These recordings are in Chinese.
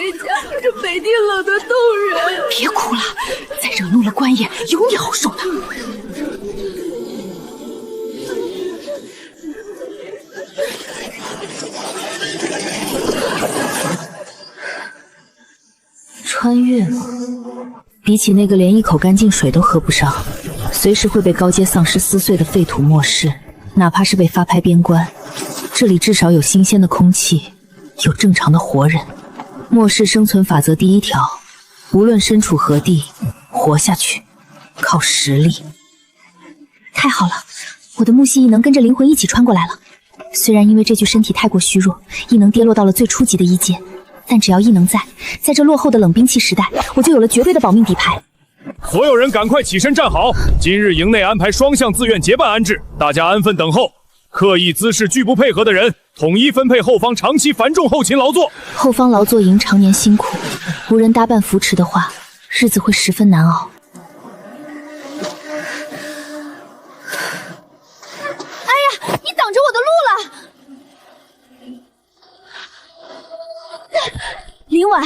回家，这北地冷得动人。别哭了，再惹怒了官爷，有你好受的。穿越吗？比起那个连一口干净水都喝不上，随时会被高阶丧尸撕碎的废土末世，哪怕是被发配边关，这里至少有新鲜的空气，有正常的活人。末世生存法则第一条，无论身处何地，活下去靠实力。太好了，我的木系异能跟着灵魂一起穿过来了。虽然因为这具身体太过虚弱，异能跌落到了最初级的1阶，但只要异能在这落后的冷兵器时代，我就有了绝对的保命底牌。所有人赶快起身站好！今日营内安排双向自愿结伴安置，大家安分等候。刻意滋事拒不配合的人，统一分配后方长期繁重后勤劳作。后方劳作营常年辛苦，无人搭伴扶持的话，日子会十分难熬。哎呀，你挡着我的路了！林婉，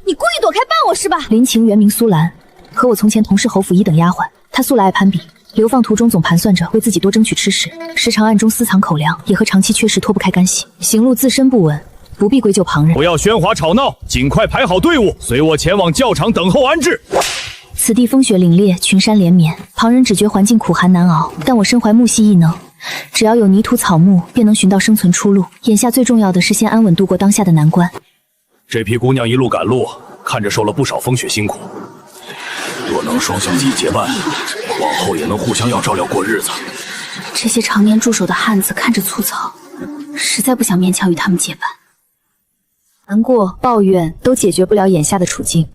你故意躲开绊我是吧？林晴原名苏兰，和我从前同是侯府1等丫鬟。她素来爱攀比，流放途中总盘算着为自己多争取吃食，时常暗中私藏口粮，也和长期缺食脱不开干系，行路自身不稳，不必归咎旁人。不要喧哗吵闹，尽快排好队伍，随我前往教场等候安置。此地风雪凛冽，群山连绵，旁人只觉环境苦寒难熬，但我身怀木系异能，只要有泥土草木，便能寻到生存出路。眼下最重要的是先安稳度过当下的难关。这批姑娘一路赶路，看着受了不少风雪辛苦。若能双向结伴，往后也能互相要照料过日子。这些常年驻守的汉子看着粗糙，实在不想勉强与他们结伴。难过、抱怨都解决不了眼下的处境。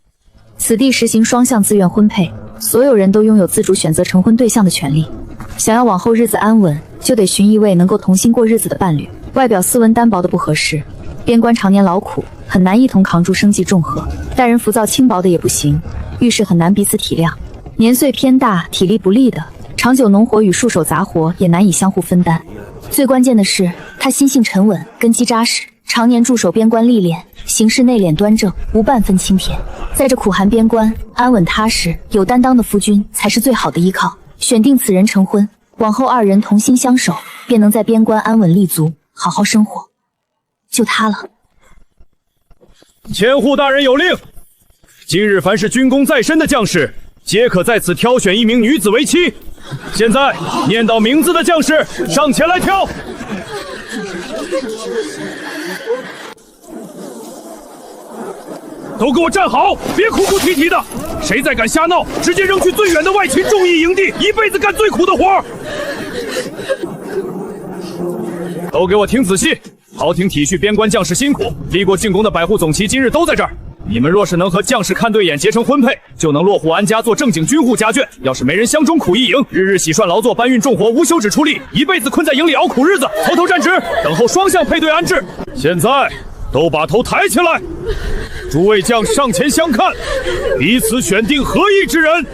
此地实行双向自愿婚配，所有人都拥有自主选择成婚对象的权利。想要往后日子安稳，就得寻一位能够同心过日子的伴侣。外表斯文单薄的不合适，边关常年劳苦，很难一同扛住生计重荷。待人浮躁轻薄的也不行，遇事很难彼此体谅。年岁偏大、体力不利的，长久农活与戍守杂活也难以相互分担。最关键的是，他心性沉稳，根基扎实，常年驻守边关历练，行事内敛端正，无半分轻佻。在这苦寒边关，安稳踏实、有担当的夫君才是最好的依靠。选定此人成婚，往后2人同心相守，便能在边关安稳立足，好好生活。就他了。千户大人有令，今日凡是军功在身的将士，皆可在此挑选1名女子为妻。现在念到名字的将士上前来挑。都给我站好，别哭哭啼啼的！谁再敢瞎闹，直接扔去最远的外勤众役营地，一辈子干最苦的活。都给我听仔细，朝廷体恤边关将士辛苦，立过进宫的百户总旗今日都在这儿。你们若是能和将士看对眼，结成婚配，就能落户安家，做正经军户家眷。要是没人相中苦役营，日日洗涮劳作，搬运重活，无休止出力，一辈子困在营里熬苦日子。头头站直，等候双向配对安置。现在都把头抬起来，诸位将士上前相看，彼此选定合意之人。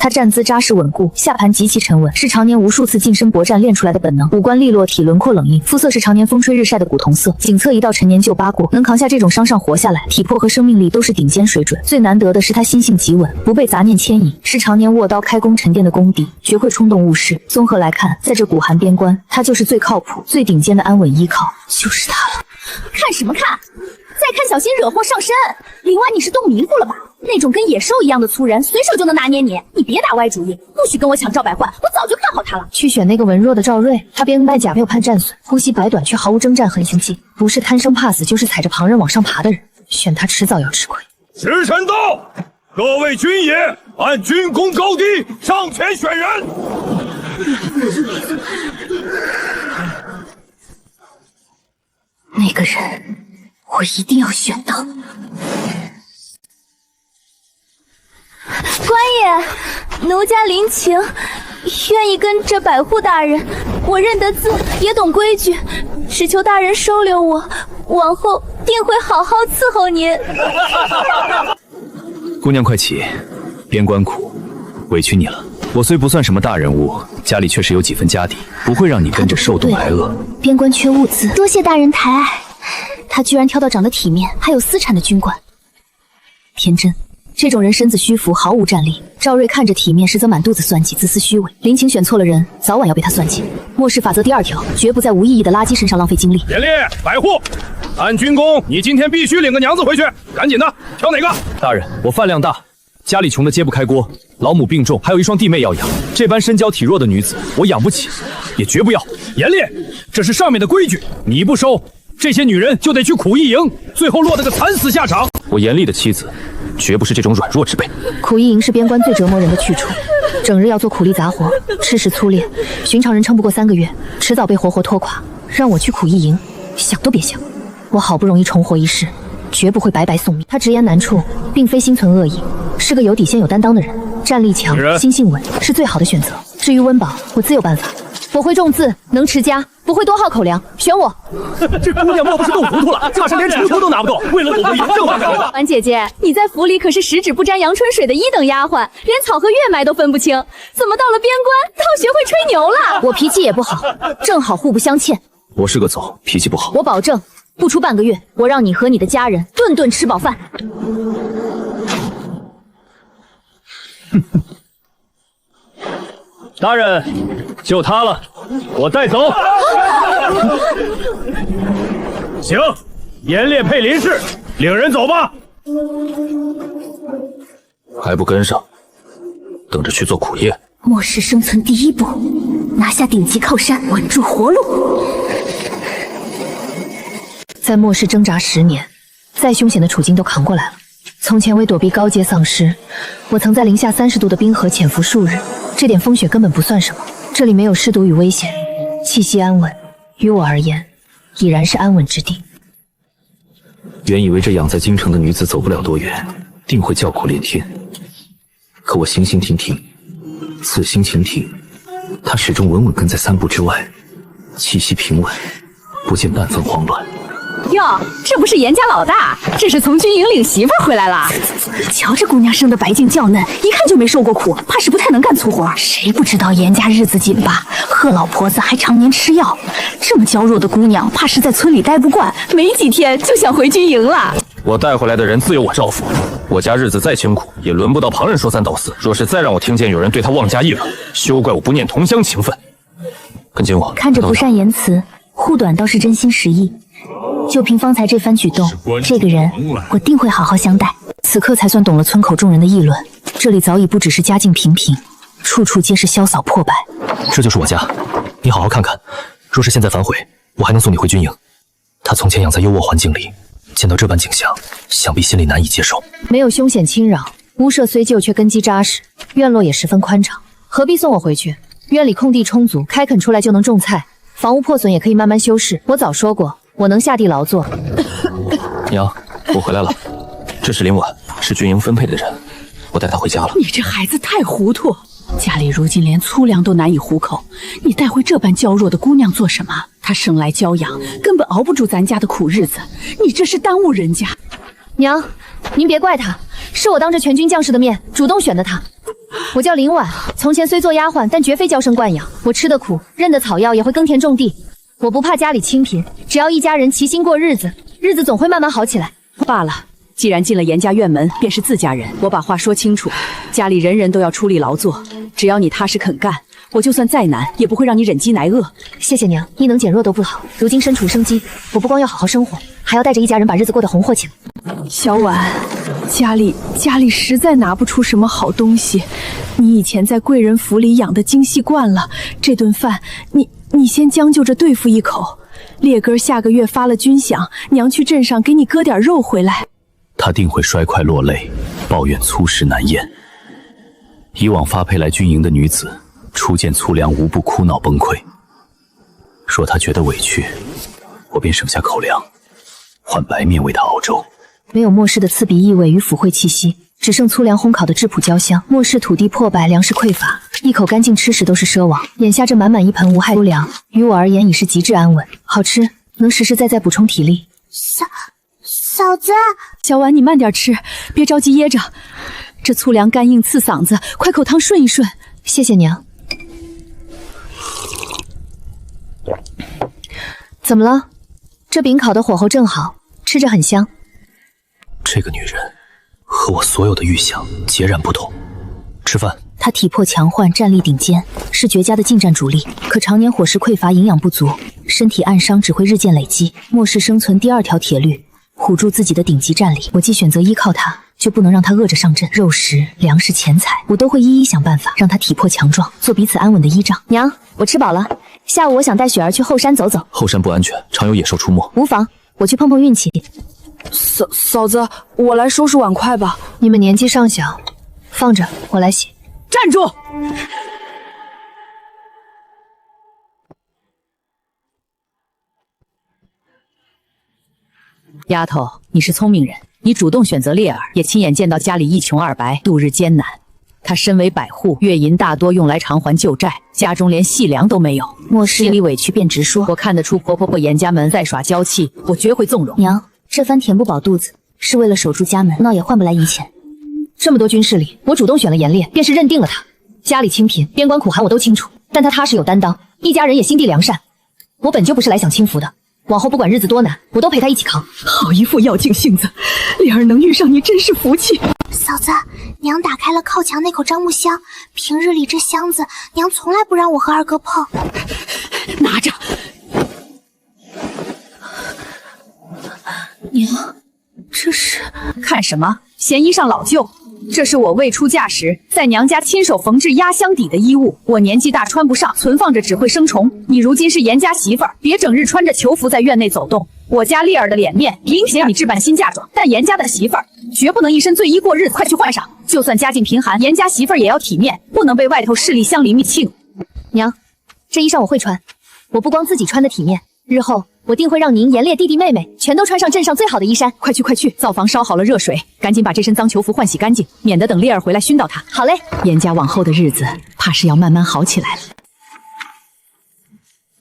他站姿扎实稳固，下盘极其沉稳，是常年无数次近身搏战练出来的本能。五官利落，体轮廓冷硬，肤色是常年风吹日晒的古铜色，颈侧一道陈年旧疤过，能扛下这种伤上活下来，体魄和生命力都是顶尖水准。最难得的是他心性极稳，不被杂念牵引，是常年握刀开弓沉淀的功底，绝会冲动误事。综合来看，在这古寒边关，他就是最靠谱、最顶尖的安稳依靠，就是他了。看什么看？再看小心惹祸上身。林婉，你是冻迷糊了吧？那种跟野兽一样的粗人，随手就能拿捏你。你别打歪主意，不许跟我抢赵百焕，我早就看好他了。去选那个文弱的赵瑞，他边败甲没有判战损，呼吸百短，却毫无征战横行迹，不是贪生怕死，就是踩着旁人往上爬的人。选他迟早要吃亏。时辰到，各位军爷按军功高低上前选人。那个人，我一定要选到。官爷，奴家林晴愿意跟着百户大人，我认得字，也懂规矩，只求大人收留我，往后定会好好伺候您。姑娘快起，边关苦，委屈你了。我虽不算什么大人物，家里确实有几分家底，不会让你跟着受冻挨饿。边关缺物资，多谢大人抬爱。他居然挑到长得体面还有私产的军官，天真。这种人身子虚浮，毫无战力。赵睿看着体面，实则满肚子算计，自私虚伪。林晴选错了人，早晚要被他算计。末世法则第2条，绝不在无意义的垃圾身上浪费精力。严烈，百户，按军功，你今天必须领个娘子回去，赶紧的，挑哪个？大人，我饭量大，家里穷得揭不开锅，老母病重，还有一双弟妹要养。这般身娇体弱的女子，我养不起，也绝不要。严烈，这是上面的规矩，你不收，这些女人就得去苦役营，最后落得个惨死下场。我严厉的妻子，绝不是这种软弱之辈。苦役营是边关最折磨人的去处，整日要做苦力杂活，吃食粗劣，寻常人撑不过3个月，迟早被活活拖垮。让我去苦役营，想都别想。我好不容易重活一世，绝不会白白送命。他直言难处，并非心存恶意，是个有底线有担当的人，战力强，心性稳，是最好的选择。至于温饱，我自有办法。我会种字，能持家，不会多耗口粮，选我。这姑娘莫不是冻糊涂了，怕是连出头都拿不动。为了我们嬴政吧。婉姐姐，你在府里可是十指不沾阳春水的1等丫鬟，连草和月脉都分不清，怎么到了边关倒学会吹牛了？我脾气也不好，正好互不相欠。我是个走，脾气不好。我保证，不出半个月，我让你和你的家人顿顿吃饱饭。大人，就他了，我带走。行，严烈配林氏，领人走吧。还不跟上，等着去做苦业。末世生存第一步，拿下顶级靠山，稳住活路。在末世挣扎10年，再凶险的处境都扛过来了。从前为躲避高阶丧尸，我曾在零下30度的冰河潜伏数日，这点风雪根本不算什么。这里没有尸毒与危险，气息安稳，于我而言，已然是安稳之地。原以为这养在京城的女子走不了多远，定会叫苦连天。可我行行停停，此行停停，她始终稳稳跟在3步之外，气息平稳，不见半分慌乱。哟，这不是严家老大，这是从军营领媳妇回来了。瞧这姑娘生的白净娇嫩，一看就没受过苦，怕是不太能干粗活。谁不知道严家日子紧吧？贺老婆子还常年吃药，这么娇弱的姑娘，怕是在村里待不惯，没几天就想回军营了。我带回来的人自有我照拂，我家日子再清苦，也轮不到旁人说三道四。若是再让我听见有人对他妄加议论，休怪我不念同乡情分。跟紧我。看着不善言辞，护短倒是真心实意。就凭方才这番举动，这个人我定会好好相待。此刻才算懂了村口众人的议论，这里早已不只是家境平平，处处皆是萧扫破败。这就是我家，你好好看看。若是现在反悔，我还能送你回军营。他从前养在优渥环境里，见到这般景象，想必心里难以接受。没有凶险侵扰，屋舍虽旧却根基扎实，院落也十分宽敞，何必送我回去？院里空地充足，开垦出来就能种菜，房屋破损也可以慢慢修饰。我早说过，我能下地劳作。娘，我回来了，这是林婉，是军营分配的人，我带她回家了。你这孩子太糊涂，家里如今连粗粮都难以糊口，你带回这般娇弱的姑娘做什么？她生来娇养，根本熬不住咱家的苦日子，你这是耽误人家。娘，您别怪她，是我当着全军将士的面主动选的她。我叫林婉，从前虽做丫鬟，但绝非娇生惯养。我吃的苦，认的草药，也会耕田种地。我不怕家里清贫，只要一家人齐心过日子，日子总会慢慢好起来。罢了，既然进了严家院门，便是自家人。我把话说清楚，家里人人都要出力劳作，只要你踏实肯干，我就算再难，也不会让你忍饥挨饿。谢谢娘，一能减弱都不好。如今身处生机，我不光要好好生活，还要带着一家人把日子过得红火起来。小婉，家里实在拿不出什么好东西。你以前在贵人府里养的精细惯了，这顿饭你先将就着对付一口。烈哥下个月发了军饷，娘去镇上给你割点肉回来。他定会摔块落泪，抱怨粗食难咽。以往发配来军营的女子，初见粗粮无不哭闹崩溃。若他觉得委屈，我便省下口粮，换白面为他熬粥。没有末世的刺鼻意味与腐秽气息，只剩粗粮烘烤的质朴焦香。末世土地破败，粮食匮乏，一口干净吃食都是奢望。眼下这满满一盆无害粗粮，于我而言已是极致安稳，好吃，能实实在在补充体力。嫂子，小婉，你慢点吃，别着急噎着。这粗粮干硬刺嗓子，快口汤顺一顺，谢谢娘。怎么了？这饼烤的火候正好，吃着很香。这个女人和我所有的预想截然不同。吃饭。她体魄强悍，战力顶尖，是绝佳的近战主力。可常年伙食匮乏，营养不足，身体暗伤只会日渐累积。末世生存第2条铁律，唬住自己的顶级战力。我既选择依靠她，就不能让她饿着上阵。肉食、粮食、钱财，我都会一一想办法让她体魄强壮，做彼此安稳的依仗。娘，我吃饱了。下午我想带雪儿去后山走走。后山不安全，常有野兽出没。无妨，我去碰碰运气。嫂子，我来收拾碗筷吧。你们年纪尚小，放着，我来洗。站住！丫头，你是聪明人，你主动选择烈儿，也亲眼见到家里一穷二白，度日艰难。她身为百户，月银大多用来偿还旧债，家中连细粮都没有。末世心里委屈便直说，我看得出婆婆或严家门在耍娇气，我绝会纵容。娘，这番填不饱肚子，是为了守住家门，闹也换不来银钱。这么多军事里，我主动选了严烈，便是认定了他。家里清贫，边关苦寒我都清楚，但他踏实有担当，一家人也心地良善。我本就不是来享清福的，往后不管日子多难，我都陪他一起扛。好一副要劲性子，烈儿能遇上你真是福气。嫂子，娘打开了靠墙那口樟木箱，平日里这箱子娘从来不让我和二哥碰。拿着。娘，这是看什么？嫌衣裳老旧？这是我未出嫁时在娘家亲手缝制压箱底的衣物，我年纪大穿不上，存放着只会生虫。你如今是严家媳妇儿，别整日穿着囚服在院内走动。我家烈儿的脸面明显让你置办新嫁妆，但严家的媳妇儿绝不能一身罪衣过日子，快去换上。就算家境贫寒，严家媳妇儿也要体面，不能被外头势力相凌弃怒。娘，这衣裳我会穿，我不光自己穿的体面，日后我定会让您严烈弟弟妹妹全都穿上镇上最好的衣衫。快去快去，灶房烧好了热水，赶紧把这身脏囚服换洗干净，免得等烈儿回来熏到他。好嘞。严家往后的日子怕是要慢慢好起来了。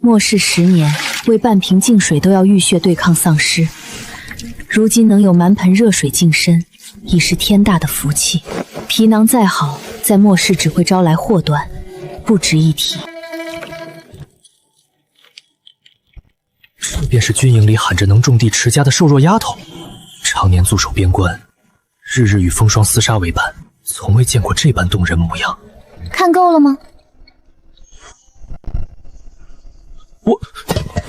末世10年，为半瓶净水都要浴血对抗丧尸，如今能有满盆热水净身，已是天大的福气。皮囊再好，在末世只会招来祸端，不值一提。这便是军营里喊着能种地持家的瘦弱丫头，常年驻守边关，日日与风霜厮杀为伴，从未见过这般动人模样。看够了吗？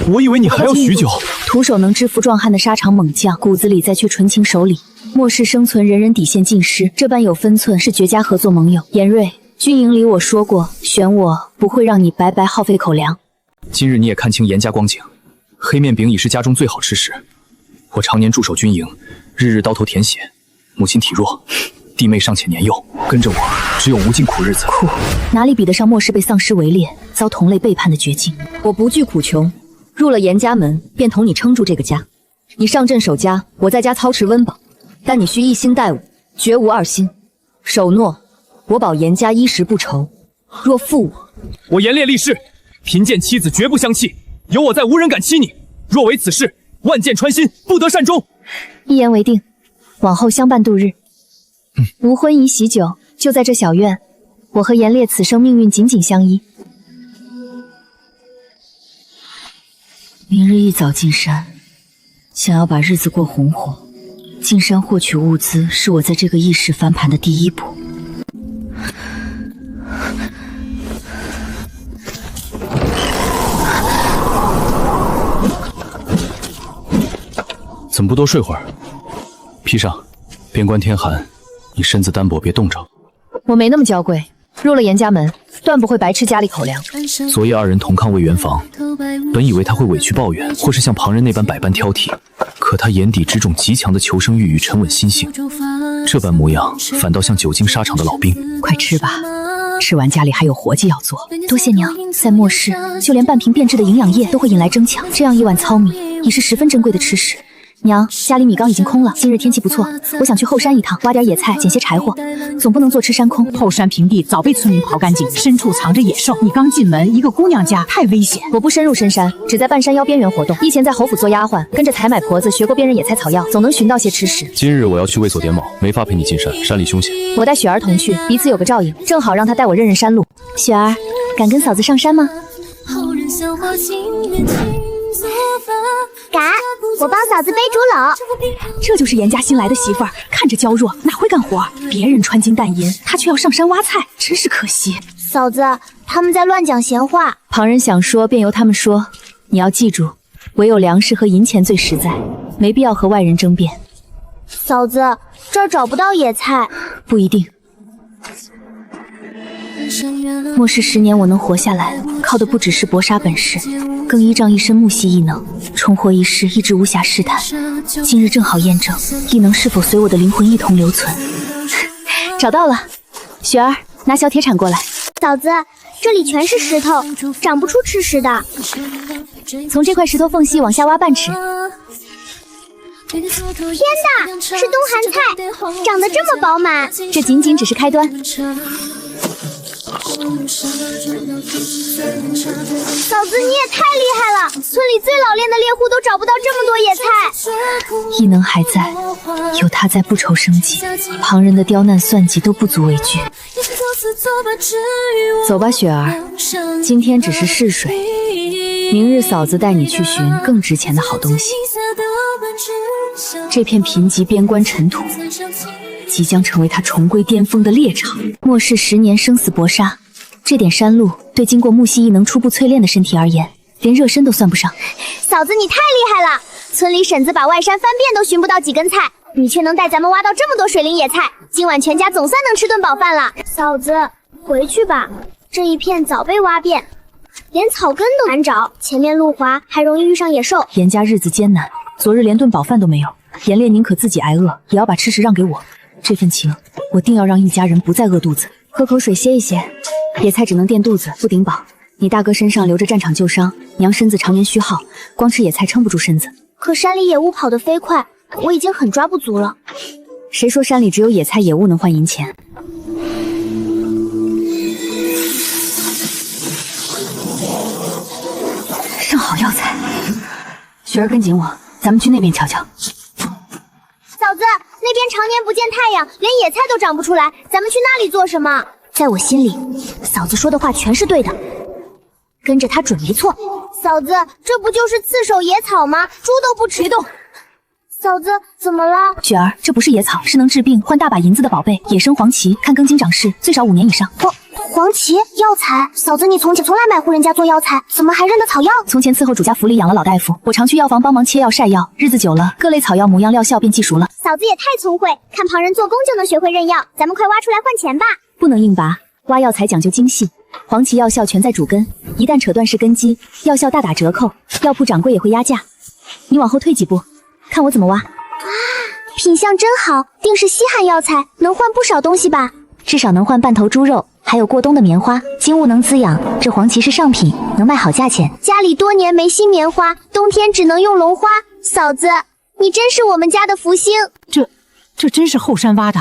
我以为你还要许久。徒手能制服壮汉的沙场猛将，骨子里再去纯情手里。末世生存，人人底线尽失，这般有分寸，是绝佳合作盟友。严睿，军营里我说过，选我不会让你白白耗费口粮。今日你也看清严家光景，黑面饼已是家中最好吃食。我常年驻守军营，日日刀头舔血，母亲体弱，弟妹尚且年幼，跟着我只有无尽苦日子。苦哪里比得上末世被丧尸围猎，遭同类背叛的绝境？我不惧苦穷，入了严家门，便同你撑住这个家。你上阵守家，我在家操持温饱，但你需一心待我，绝无二心。守诺，我保严家衣食不愁。若负我严烈立誓，贫贱妻子绝不相弃，有我在，无人敢欺你。若违此事，万箭穿心，不得善终。一言为定，往后相伴度日。无婚宜喜酒，就在这小院，我和严烈此生命运紧紧相依。明日一早进山，想要把日子过红火。进山获取物资，是我在这个异世翻盘的第一步。怎么不多睡会儿？披上，边关天寒，你身子单薄，别冻着。我没那么娇贵，入了严家门，断不会白吃家里口粮。昨夜2人同抗魏元房，本以为他会委屈抱怨，或是像旁人那般百般挑剔，可他眼底只种极强的求生欲与沉稳心性，这般模样，反倒像久经沙场的老兵。快吃吧，吃完家里还有活计要做。多谢娘，在末世，就连半瓶变质的营养液都会引来争抢，这样一碗糙米已是十分珍贵的吃食。娘，家里米缸已经空了，今日天气不错，我想去后山一趟，挖点野菜，捡些柴火，总不能坐吃山空。后山平地早被村民刨干净，深处藏着野兽，你刚进门，一个姑娘家太危险。我不深入深山，只在半山腰边缘活动。以前在侯府做丫鬟，跟着采买婆子学过辨认野菜草药，总能寻到些吃食。今日我要去为所点卯，没法陪你进山，山里凶险。我带雪儿同去，彼此有个照应，正好让她带我认认山路。雪儿，敢跟嫂子上山吗？敢，我帮嫂子背竹篓。这就是严家新来的媳妇儿，看着娇弱，哪会干活？别人穿金戴银，她却要上山挖菜，真是可惜。嫂子，他们在乱讲闲话。旁人想说便由他们说，你要记住，唯有粮食和银钱最实在，没必要和外人争辩。嫂子，这儿找不到野菜。不一定。末世10年我能活下来，靠的不只是搏杀本事，更依仗一身木系异能，重活一世一直无暇试探。今日正好验证异能是否随我的灵魂一同留存。找到了，雪儿，拿小铁铲过来。嫂子，这里全是石头，长不出吃食的。从这块石头缝隙往下挖半尺。天大，是冬寒菜，长得这么饱满。这仅仅只是开端。嫂子，你也太厉害了！村里最老练的猎户都找不到这么多野菜。异能还在，有他在不愁生计，旁人的刁难算计都不足为惧。走吧，雪儿，今天只是试水，明日嫂子带你去寻更值钱的好东西。这片贫瘠边关尘土，即将成为他重归巅峰的猎场。末世10年生死搏杀，这点山路对经过木系异能初步淬炼的身体而言，连热身都算不上。嫂子，你太厉害了！村里婶子把外山翻遍都寻不到几根菜，你却能带咱们挖到这么多水灵野菜，今晚全家总算能吃顿饱饭了。嫂子，回去吧，这一片早被挖遍，连草根都难找，前面路滑，还容易遇上野兽。严家日子艰难，昨日连顿饱饭都没有，严烈宁可自己挨饿，也要把吃食让给我。这份情，我定要让一家人不再饿肚子。喝口水歇一歇，野菜只能垫肚子，不顶饱。你大哥身上留着战场旧伤，娘身子常年虚耗，光吃野菜撑不住身子。可山里野物跑得飞快，我已经很抓不足了。谁说山里只有野菜野物能换银钱？上好药材，雪儿跟紧我，咱们去那边瞧瞧。嫂子，那边常年不见太阳，连野菜都长不出来，咱们去那里做什么？在我心里，嫂子说的话全是对的，跟着她准没错。嫂子，这不就是刺手野草吗？猪都不吃。别动！嫂子，怎么了？雪儿，这不是野草，是能治病换大把银子的宝贝，野生黄芪，看根茎长势，最少5年以上。黄芪药材，嫂子，你从前从来买户人家做药材，怎么还认得草药？从前伺候主家府里养了老大夫，我常去药房帮忙切药晒药，日子久了，各类草药模样料效便记熟了。嫂子也太聪慧，看旁人做工就能学会认药，咱们快挖出来换钱吧。不能硬拔，挖药材讲究精细，黄芪药效全在主根，一旦扯断是根基，药效大打折扣，药铺掌柜也会压价。你往后退几步，看我怎么挖。品相真好，定是稀罕药材，能换不少东西吧？至少能换半头猪肉，还有过冬的棉花，金物能滋养。这黄芪是上品，能卖好价钱。家里多年没新棉花，冬天只能用龙花。嫂子，你真是我们家的福星。这真是后山挖的。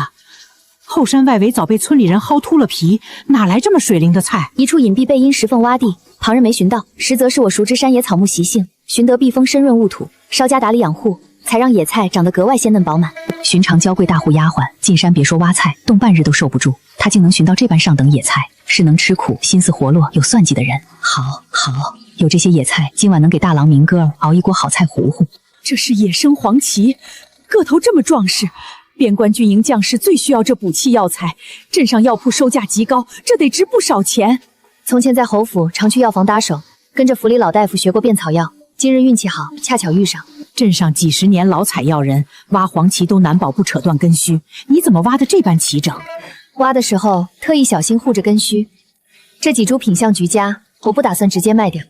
后山外围早被村里人薅秃了皮，哪来这么水灵的菜？一处隐蔽背阴石缝洼地，旁人没寻到，实则是我熟知山野草木习性，寻得避风深润雾土，稍加打理养护，才让野菜长得格外鲜嫩饱满。寻常娇贵大户丫鬟进山别说挖菜，冻半日都受不住，她竟能寻到这般上等野菜，是能吃苦、心思活络、有算计的人。好，有这些野菜，今晚能给大郎明哥熬一锅好菜糊糊。这是野生黄芪，个头这么壮实，边关军营将士最需要这补气药材，镇上药铺售价极高，这得值不少钱。从前在侯府常去药房搭手，跟着府里老大夫学过变草药，今日运气好，恰巧遇上。镇上几十年老采药人，挖黄芪都难保不扯断根须，你怎么挖的这般齐整？挖的时候特意小心护着根须。这几株品相绝佳，我不打算直接卖掉。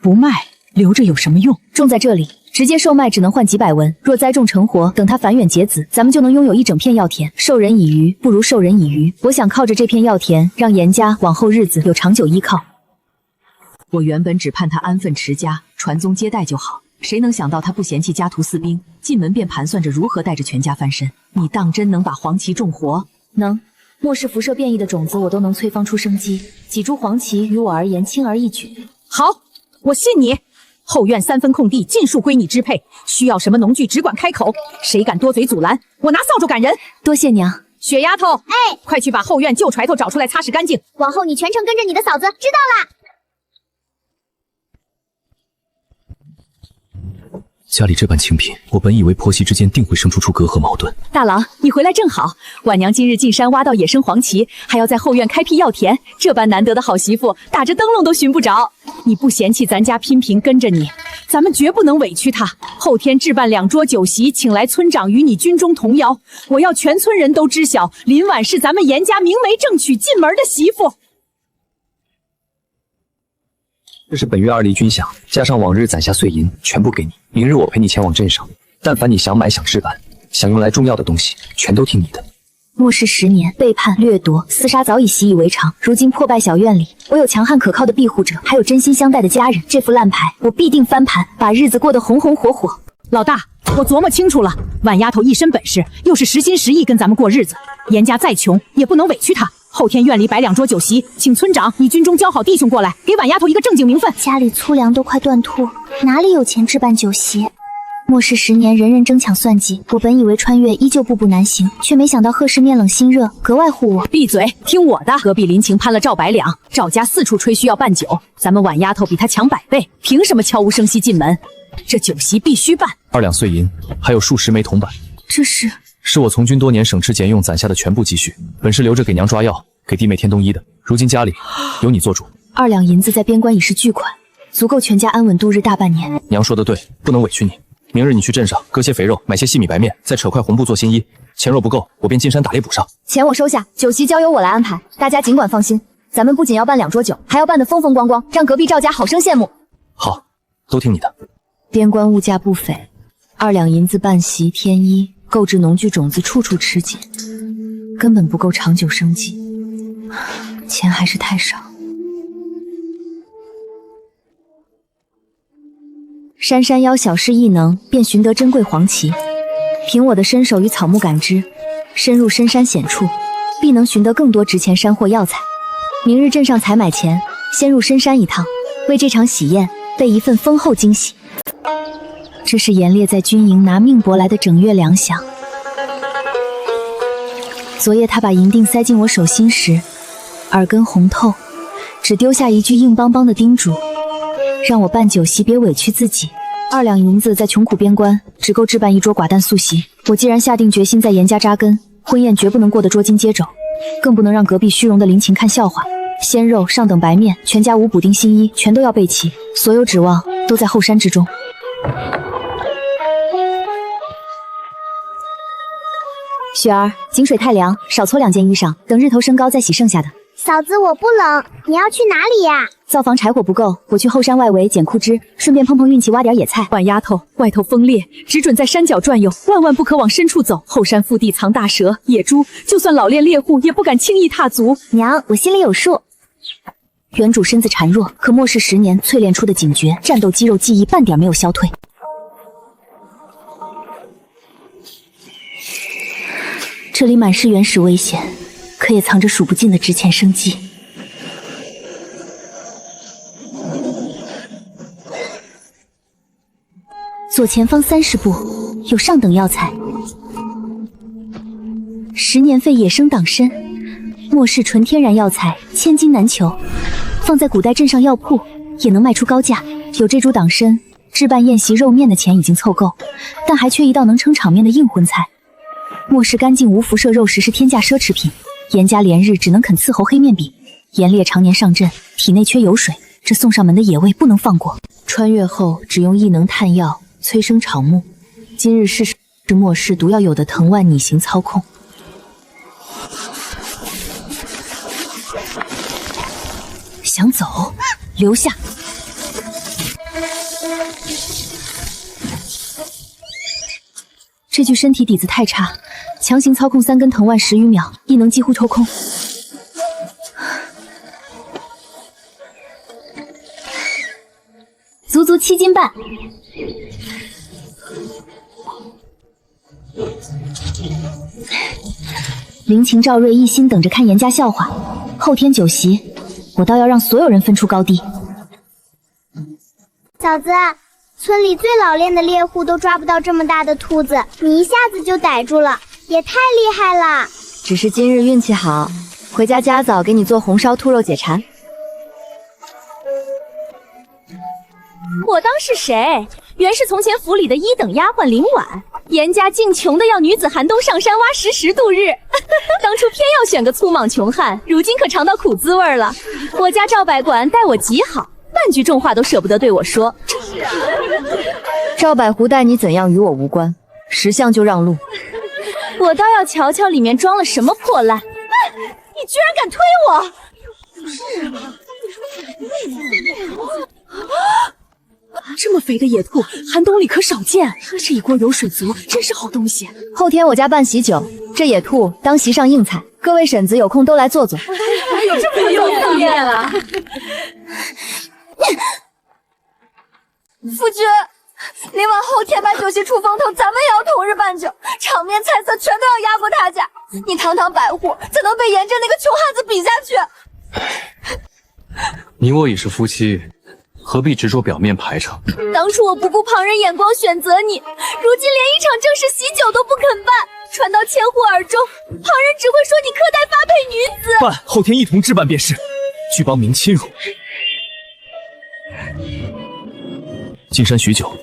不卖，留着有什么用？种在这里，直接售卖只能换几百文，若栽种成活，等它繁衍结子，咱们就能拥有一整片药田。授人以鱼，不如授人以渔。我想靠着这片药田，让严家往后日子有长久依靠。我原本只盼他安分持家，传宗接代就好，谁能想到他不嫌弃家徒四壁，进门便盘算着如何带着全家翻身。你当真能把黄芪种活？能。末世辐射变异的种子我都能催放出生机，几株黄芪于我而言轻而易举。好，我信你。后院3分空地尽数归你支配，需要什么农具只管开口，谁敢多嘴阻拦，我拿扫帚赶人。多谢娘。雪丫头，哎，快去把后院旧揣头找出来擦拭干净。往后你全程跟着你的嫂子，知道啦？家里这般清贫，我本以为婆媳之间定会生出隔阂矛盾。大郎，你回来正好，婉娘今日进山挖到野生黄芪，还要在后院开辟药田，这般难得的好媳妇，打着灯笼都寻不着。你不嫌弃咱家嫔嫔跟着你，咱们绝不能委屈她。后天置办2桌酒席，请来村长与你军中同邀，我要全村人都知晓，林婉是咱们严家明媒正娶进门的媳妇。这是本月2厘军饷，加上往日攒下碎银，全部给你。明日我陪你前往镇上，但凡你想买、想置办、想用来种药的东西，全都听你的。末世10年，背叛、掠夺、厮杀早已习以为常。如今破败小院里，我有强悍可靠的庇护者，还有真心相待的家人。这副烂牌，我必定翻盘，把日子过得红红火火。老大，我琢磨清楚了，婉丫头一身本事，又是实心实意跟咱们过日子，严家再穷也不能委屈她。后天院里摆2桌酒席，请村长、你军中交好弟兄过来，给婉丫头一个正经名分。家里粗粮都快断吐，哪里有钱置办酒席？末世10年，人人争抢算计。我本以为穿越依旧步步难行，却没想到贺氏面冷心热，格外护我。闭嘴，听我的！隔壁林情攀了赵百两，赵家四处吹嘘要办酒，咱们婉丫头比他强100倍，凭什么悄无声息进门？这酒席必须办。2两碎银，还有数10枚铜板。这是我从军多年省吃俭用攒下的全部积蓄，本是留着给娘抓药，给弟妹添冬衣的。如今家里有你做主，2两银子在边关已是巨款，足够全家安稳度日大半年。娘说的对，不能委屈你。明日你去镇上割些肥肉，买些细米白面，再扯块红布做新衣。钱若不够，我便进山打猎补上。钱我收下，酒席交由我来安排，大家尽管放心。咱们不仅要办2桌酒，还要办得风风光光，让隔壁赵家好生羡慕。好，都听你的。边关物价不菲，2两银子办席添衣，购置农具种子处处吃紧，根本不够长久生计，钱还是太少。珊珊邀小事异能，便寻得珍贵黄芪。凭我的身手与草木感知，深入深山险处，必能寻得更多值钱山货药材。明日镇上采买前，先入深山一趟，为这场喜宴备一份丰厚惊喜。这是严烈在军营拿命搏来的整月粮饷。昨夜他把银锭塞进我手心时，耳根红透，只丢下一句硬邦邦的叮嘱，让我办酒席别委屈自己。2两银子在穷苦边关只够置办1桌寡淡素席，我既然下定决心在严家扎根，婚宴绝不能过得捉襟接肘，更不能让隔壁虚荣的林情看笑话。鲜肉、上等白面、全家5补丁新衣全都要备齐，所有指望都在后山之中。雪儿，井水太凉，少搓2件衣裳，等日头升高再洗剩下的。嫂子，我不冷，你要去哪里呀？灶房柴火不够，我去后山外围捡枯枝，顺便碰碰运气挖点野菜。婉丫头，外头风烈，只准在山脚转悠，万万不可往深处走。后山腹地藏大蛇、野猪，就算老练猎户也不敢轻易踏足。娘，我心里有数。原主身子孱弱，可末世10年淬炼出的警觉、战斗肌肉记忆半点没有消退。这里满是原始危险，可也藏着数不尽的值钱生机。左前方30步有上等药材，10年费野生党参，末世纯天然药材，千金难求，放在古代镇上药铺也能卖出高价。有这株党参，置办宴席肉面的钱已经凑够，但还缺一道能撑场面的硬荤菜。末世干净无辐射肉食是天价奢侈品，严家连日只能啃刺猴黑面饼。严烈常年上阵，体内缺油水，这送上门的野味不能放过。穿越后只用异能探药催生场木，今日试试末世毒药有的藤蔓拟形操控。想走，留下。这具身体底子太差，强行操控3根藤蔓10余秒，异能几乎抽空。足足7斤半。林晴、赵瑞一心等着看严家笑话，后天酒席，我倒要让所有人分出高低。嫂子，村里最老练的猎户都抓不到这么大的兔子，你一下子就逮住了，也太厉害了！只是今日运气好，回家加早给你做红烧兔肉解馋。我当是谁？原是从前府里的1等丫鬟林婉。严家竟穷的要女子寒冬上山挖石时度日，当初偏要选个粗莽穷汉，如今可尝到苦滋味了。我家赵百管待我极好，半句重话都舍不得对我说。赵百狐待你怎样与我无关，识相就让路。我倒要瞧瞧里面装了什么破烂。你居然敢推我！这么肥的野兔，寒冬里可少见。这一锅油水足，真是好东西。后天我家办喜酒，这野兔当席上应菜，各位婶子有空都来坐坐。有这么有面面了？夫君，明晚后天把酒席出风头，咱们也要同日办酒，场面菜色全都要压过他家。你堂堂百户，怎能被严正那个穷汉子比下去？你我已是夫妻，何必执着表面排场？当初我不顾旁人眼光选择你，如今连一场正式喜酒都不肯办，传到千户耳中，旁人只会说你苛待发配女子。办，后天一同置办便是。拒帮明亲辱。进山许久，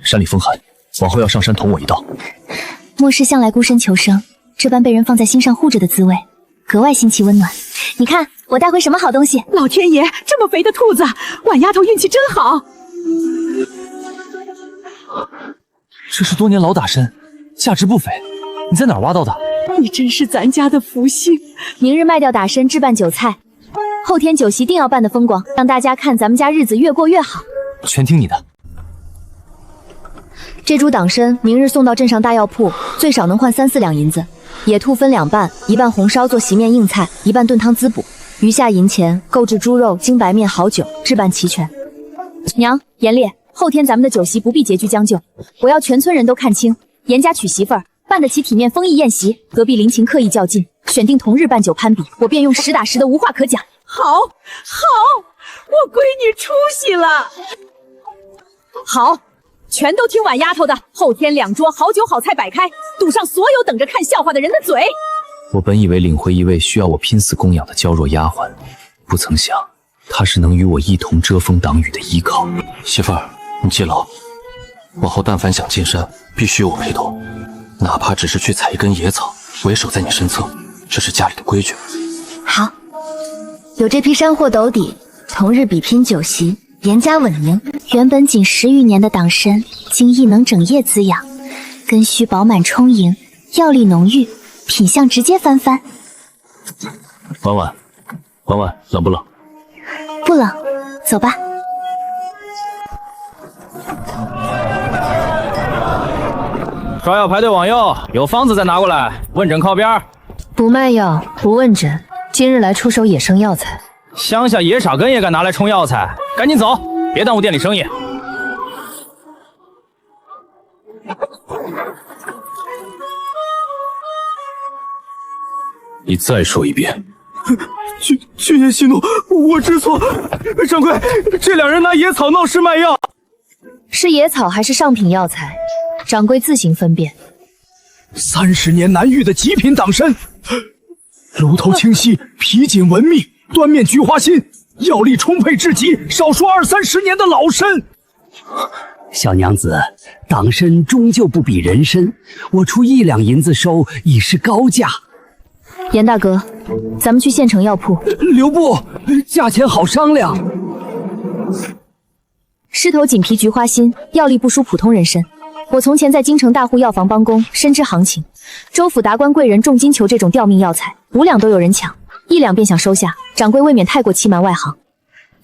山里风寒，往后要上山同我一道。末世向来孤身求生，这般被人放在心上护着的滋味，格外心气温暖。你看我带回什么好东西？老天爷，这么肥的兔子，婉丫头运气真好。这是多年老打参，价值不菲。你在哪儿挖到的？你真是咱家的福星。明日卖掉打参置办酒菜，后天酒席定要办得风光，让大家看咱们家日子越过越好。全听你的。这株党参明日送到镇上大药铺，最少能换3、4两银子。野兔分2半，一半红烧做席面硬菜，一半炖汤滋补。余下银钱购置猪肉、精白面、好酒，置办齐全。娘，严烈，后天咱们的酒席不必拮据将就，我要全村人都看清，严家娶媳妇儿办得起体面丰溢宴席。隔壁林情刻意较劲，选定同日办酒攀比，我便用实打实的无话可讲。好，我闺女出息了。好，全都听婉丫头的，后天2桌好酒好菜摆开，堵上所有等着看笑话的人的嘴。我本以为领回一位需要我拼死供养的娇弱丫鬟，不曾想她是能与我一同遮风挡雨的依靠。媳妇儿，你记牢，往后但凡想进山，必须有我陪同，哪怕只是去采一根野草，我也守在你身侧，这是家里的规矩。好，有这批山货斗底，同日比拼酒席，严家稳赢。原本仅10余年的党参，今亦能整夜滋养，根须饱满充盈，药力浓郁，品相直接翻番。婉婉，冷不冷？不冷，走吧。抓药排队往右，有方子再拿过来。问诊靠边。不卖药，不问诊，今日来出手野生药材。乡下野傻根也敢拿来充药材，赶紧走，别耽误店里生意。你再说一遍。君爷息怒，我知错。掌柜，这2人拿野草闹事卖药，是野草还是上品药材？掌柜自行分辨。30年难遇的极品党参，炉头清晰，皮紧纹密，端面菊花心，药力充沛至极，少说20、30年的老参。小娘子，党参终究不比人参，我出1两银子收已是高价。严大哥，咱们去县城药铺。留步，价钱好商量。狮头锦皮菊花心，药力不输普通人参。我从前在京城大户药房帮工，深知行情。州府达官贵人重金求这种吊命药材，5两都有人抢，1两便想收下。掌柜未免太过欺瞒外行。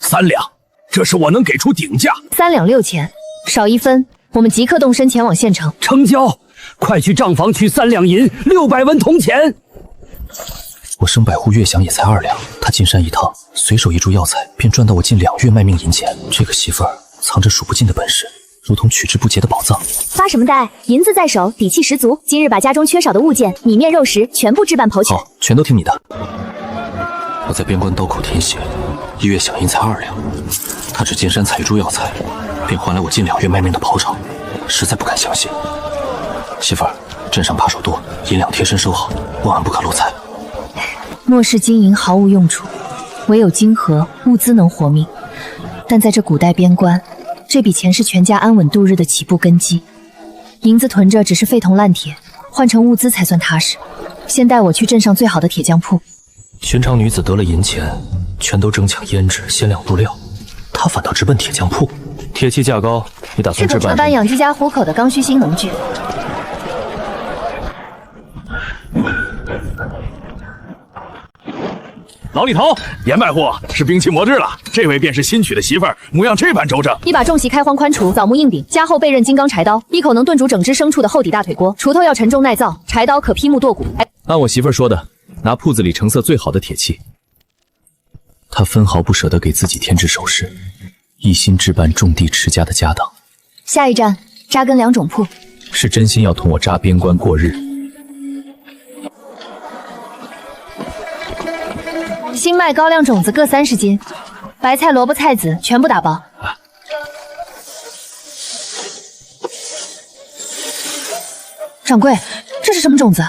3两，这是我能给出顶价。3两6钱，少1分，我们即刻动身前往县城。成交，快去账房取3两银，600文铜钱。我生百户月饷也才2两，他进山一趟，随手一株药材，便赚到我近2月卖命银钱。这个媳妇儿藏着数不尽的本事，如同取之不竭的宝藏。发什么呆？银子在手，底气十足。今日把家中缺少的物件，米面肉食全部置办剖取。好，全都听你的。我在边关刀口填写，1月饷银才2两，他只进山采株药材，便换来我近2月卖命的刨场，实在不敢相信。媳妇儿，镇上扒手多，银两贴身收好，万万不可漏财。末世金银毫无用处，唯有金和物资能活命。但在这古代边关，这笔钱是全家安稳度日的起步根基。银子囤着只是废铜烂铁，换成物资才算踏实。先带我去镇上最好的铁匠铺。寻常女子得了银钱，全都争抢胭脂、鲜亮布料，她反倒直奔铁匠铺。铁器价高，你打算置办？置办养鸡家糊口的刚需新农具。老李头，严百户是兵器磨制了，这位便是新娶的媳妇儿，模样这般周正。一把重席开荒宽锄，枣木硬柄，加厚背刃金刚柴刀，一口能炖煮整只牲畜的厚底大腿锅。锄头要沉重耐造，柴刀可劈木剁骨。按我媳妇儿说的，拿铺子里成色最好的铁器。他分毫不舍得给自己添置首饰，一心置办种地持家的家当。下一站扎根2种铺，是真心要同我扎边关过日。新麦高粱种子各30斤，白菜、萝卜、菜籽全部打包。掌柜，这是什么种子？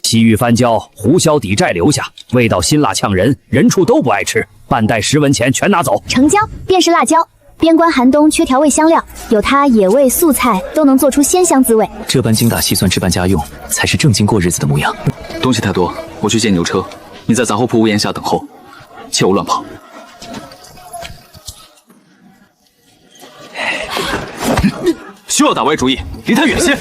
西域番椒，胡椒抵债留下，味道辛辣呛人，人畜都不爱吃。半袋10文钱，全拿走。成交，便是辣椒。边关寒冬缺调味香料，有它野味素菜都能做出鲜香滋味。这般精打细算置办家用，才是正经过日子的模样。东西太多，我去借牛车，你在杂货铺屋檐下等候，切勿乱跑。休要打歪主意，离他远些。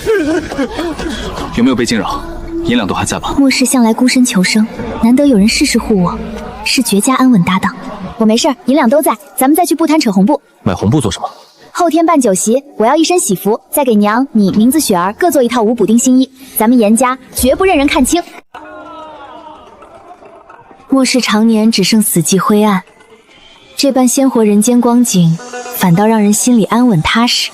有没有被惊扰？银两都还在吧？末世向来孤身求生，难得有人事事护我，是绝佳安稳搭档。我没事，银两都在，咱们再去布摊扯红布。买红布做什么？后天办酒席，我要一身喜服，再给娘、你、名字、雪儿各做一套5补丁新衣。咱们严家绝不任人看清。末世常年只剩死寂灰暗，这般鲜活人间光景，反倒让人心里安稳踏实。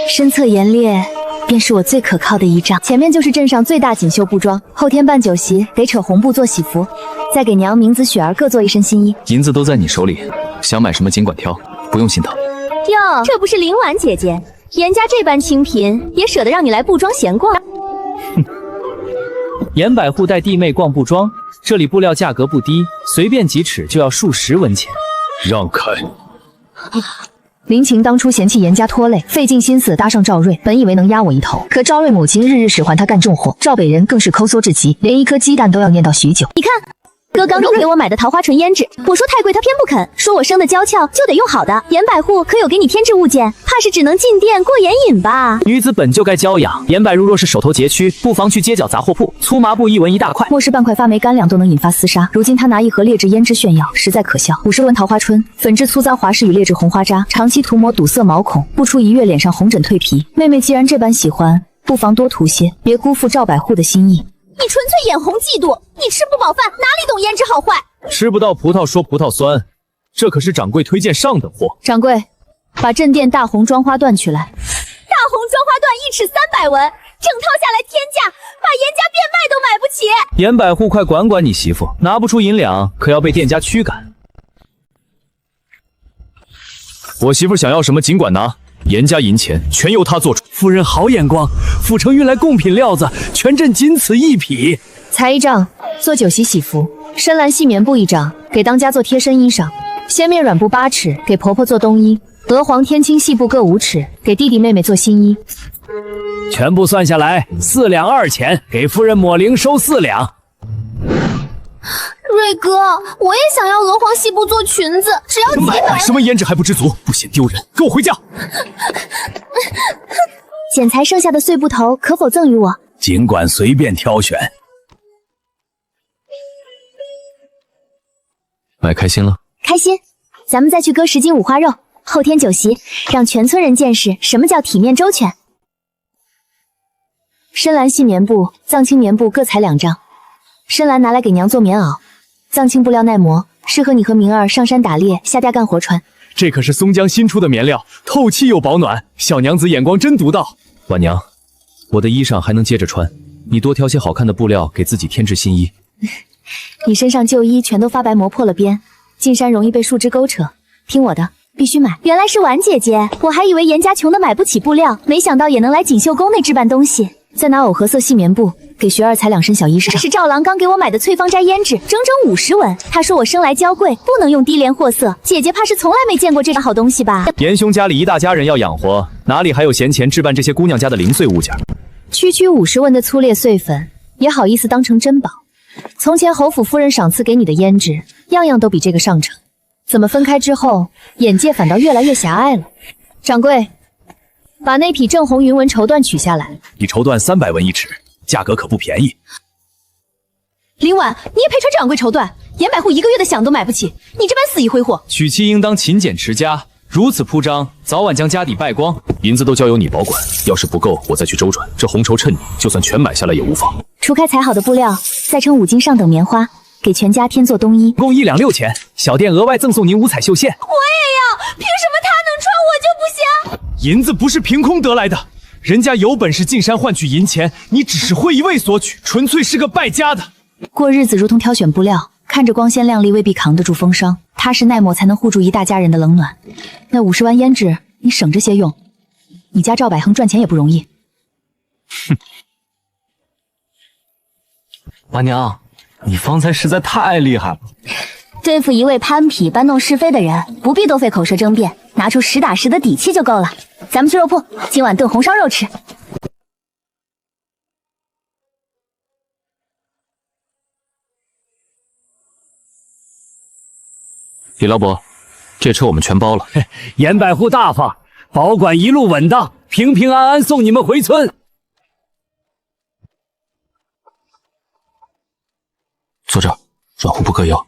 身侧严烈，便是我最可靠的依仗。前面就是镇上最大锦绣布庄，后天办酒席得扯红布做喜服，再给娘、名字、雪儿各做一身新衣。银子都在你手里，想买什么尽管挑，不用心疼。哟，这不是灵婉姐姐，严家这般清贫，也舍得让你来布庄闲逛？哼，严百户带弟妹逛布庄，这里布料价格不低，随便几尺就要数10文钱。让开！林晴当初嫌弃严家拖累，费尽心思搭上赵瑞，本以为能压我一头，可赵瑞母亲日日使唤他干重活，赵北人更是抠搜至极，连一颗鸡蛋都要念叨许久。你看，哥刚给我买的桃花纯胭脂，我说太贵，他偏不肯，说我生的娇俏就得用好的。严百户可有给你添置物件？怕是只能进店过眼瘾吧？女子本就该娇养，严百如若是手头拮据，不妨去街角杂货铺，粗麻布1文1大块。末世半块发霉干粮都能引发厮杀，如今他拿一盒劣质胭脂炫耀，实在可笑。50文桃花春，粉质粗糙滑适与劣质红花渣，长期涂抹堵塞毛孔，不出1月脸上红疹蜕皮。妹妹既然这般喜欢，不妨多涂些，别辜负赵百户的心意。你纯粹眼红嫉妒，你吃不饱饭，哪里懂胭脂好坏？吃不到葡萄说葡萄酸，这可是掌柜推荐上等货。掌柜，把镇店大红妆花缎取来。大红妆花缎1尺300文，整套下来天价，把严家变卖都买不起。严百户，快管管你媳妇，拿不出银两，可要被店家驱赶。我媳妇想要什么尽管拿，严家银钱全由她做主。夫人好眼光，府城运来贡品料子，全镇仅此1匹。裁1丈做酒席喜服，深蓝细棉布1丈给当家做贴身衣裳，鲜面软布8尺给婆婆做冬衣，鹅黄天青细布各5尺给弟弟妹妹做新衣。全部算下来4两2钱，给夫人抹零收4两。瑞哥，我也想要鹅黄细布做裙子，只要几本。买什么胭脂还不知足，不嫌丢人，跟我回家。剪裁剩下的碎布头可否赠与我？尽管随便挑选。买开心了？开心，咱们再去割10斤五花肉，后天酒席，让全村人见识什么叫体面周全。深蓝细棉布、藏青棉布各裁2丈，深蓝拿来给娘做棉袄，藏青布料耐磨，适合你和明儿上山打猎、下嗲干活穿。这可是松江新出的棉料，透气又保暖，小娘子眼光真独到。婉娘，我的衣裳还能接着穿，你多挑些好看的布料给自己添置新衣。你身上旧衣全都发白磨破了边，进山容易被树枝勾扯。听我的，必须买。原来是婉姐姐，我还以为严家穷的买不起布料，没想到也能来锦绣宫内置办东西。再拿藕荷色细棉布给学儿裁2身小衣裳。这是赵郎刚给我买的翠芳斋胭脂，整整50文。他说我生来娇贵，不能用低廉货色。姐姐怕是从来没见过这个好东西吧？严兄家里一大家人要养活，哪里还有闲钱置办这些姑娘家的零碎物件？区区50文的粗劣碎粉，也好意思当成珍宝？从前侯府夫人赏赐给你的胭脂，样样都比这个上乘，怎么分开之后，眼界反倒越来越狭隘了？掌柜，把那匹正红云纹绸缎取下来。一绸缎300文一尺，价格可不便宜。林婉，你也配穿这昂贵绸缎？严百户1个月的饷都买不起，你这般肆意挥霍，娶妻应当勤俭持家，如此铺张，早晚将家底败光。银子都交由你保管，要是不够，我再去周转。这红绸衬你，就算全买下来也无妨。除开裁好的布料，再称5斤上等棉花，给全家添做冬衣，共1两6钱。小店额外赠送您5彩绣线。我也要，凭什么他能穿我就不行？银子不是凭空得来的，人家有本事进山换取银钱，你只是会一味索取，纯粹是个败家的。过日子如同挑选布料，看着光鲜亮丽未必扛得住风霜，踏实耐磨才能护住一大家人的冷暖。那50万胭脂，你省着些用。你家赵百亨赚钱也不容易。哼，婉娘，你方才实在太厉害了。对付一位攀匹搬弄是非的人，不必多费口舌争辩，拿出实打实的底气就够了。咱们去肉铺，今晚炖红烧肉吃。李老伯，这车我们全包了。严百户大方，保管一路稳当，平平安安送你们回村。坐这儿，软乎不可要。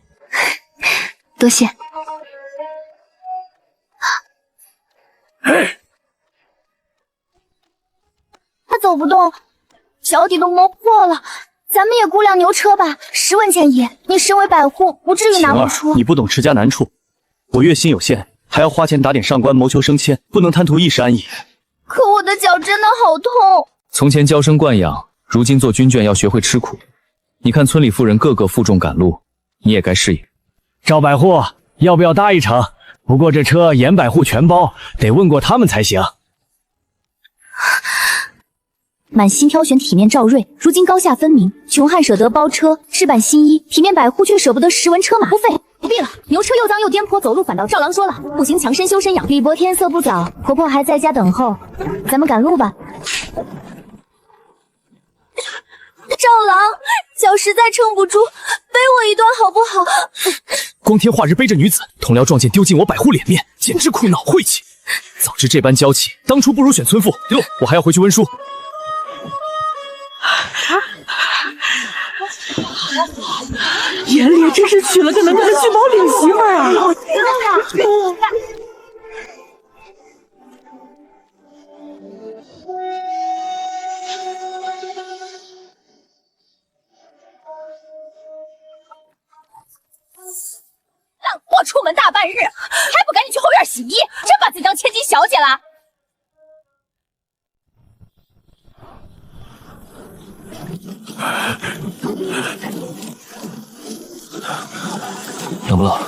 多谢。他走不动，脚底都磨破了。咱们也估量牛车吧，10文钱一。你身为百户，不至于拿不出。你不懂持家难处，我月薪有限，还要花钱打点上官，谋求升迁，不能贪图一时安逸。可我的脚真的好痛。从前娇生惯养，如今做军眷要学会吃苦。你看村里妇人个个负重赶路，你也该适应。赵百户，要不要搭一程？不过这车严百户全包，得问过他们才行。满心挑选体面赵瑞，如今高下分明，穷汉舍得包车置办新衣，体面百户却舍不得10文车马。不费，不必了。牛车又脏又颠簸，走路反倒赵郎说了，不行强身修身养。李伯天色不早，婆婆还在家等候，咱们赶路吧。赵郎，脚实在撑不住，背我一段好不好？光天化日背着女子，同僚撞见丢尽我百户脸面，简直苦恼晦气。早知这般娇气，当初不如选村妇。丢，我还要回去温书。严烈真是娶了个能干的聚宝领媳妇儿啊！烂货出门大半日，还不赶紧去后院洗衣？真把自己当千金小姐了？冷不冷？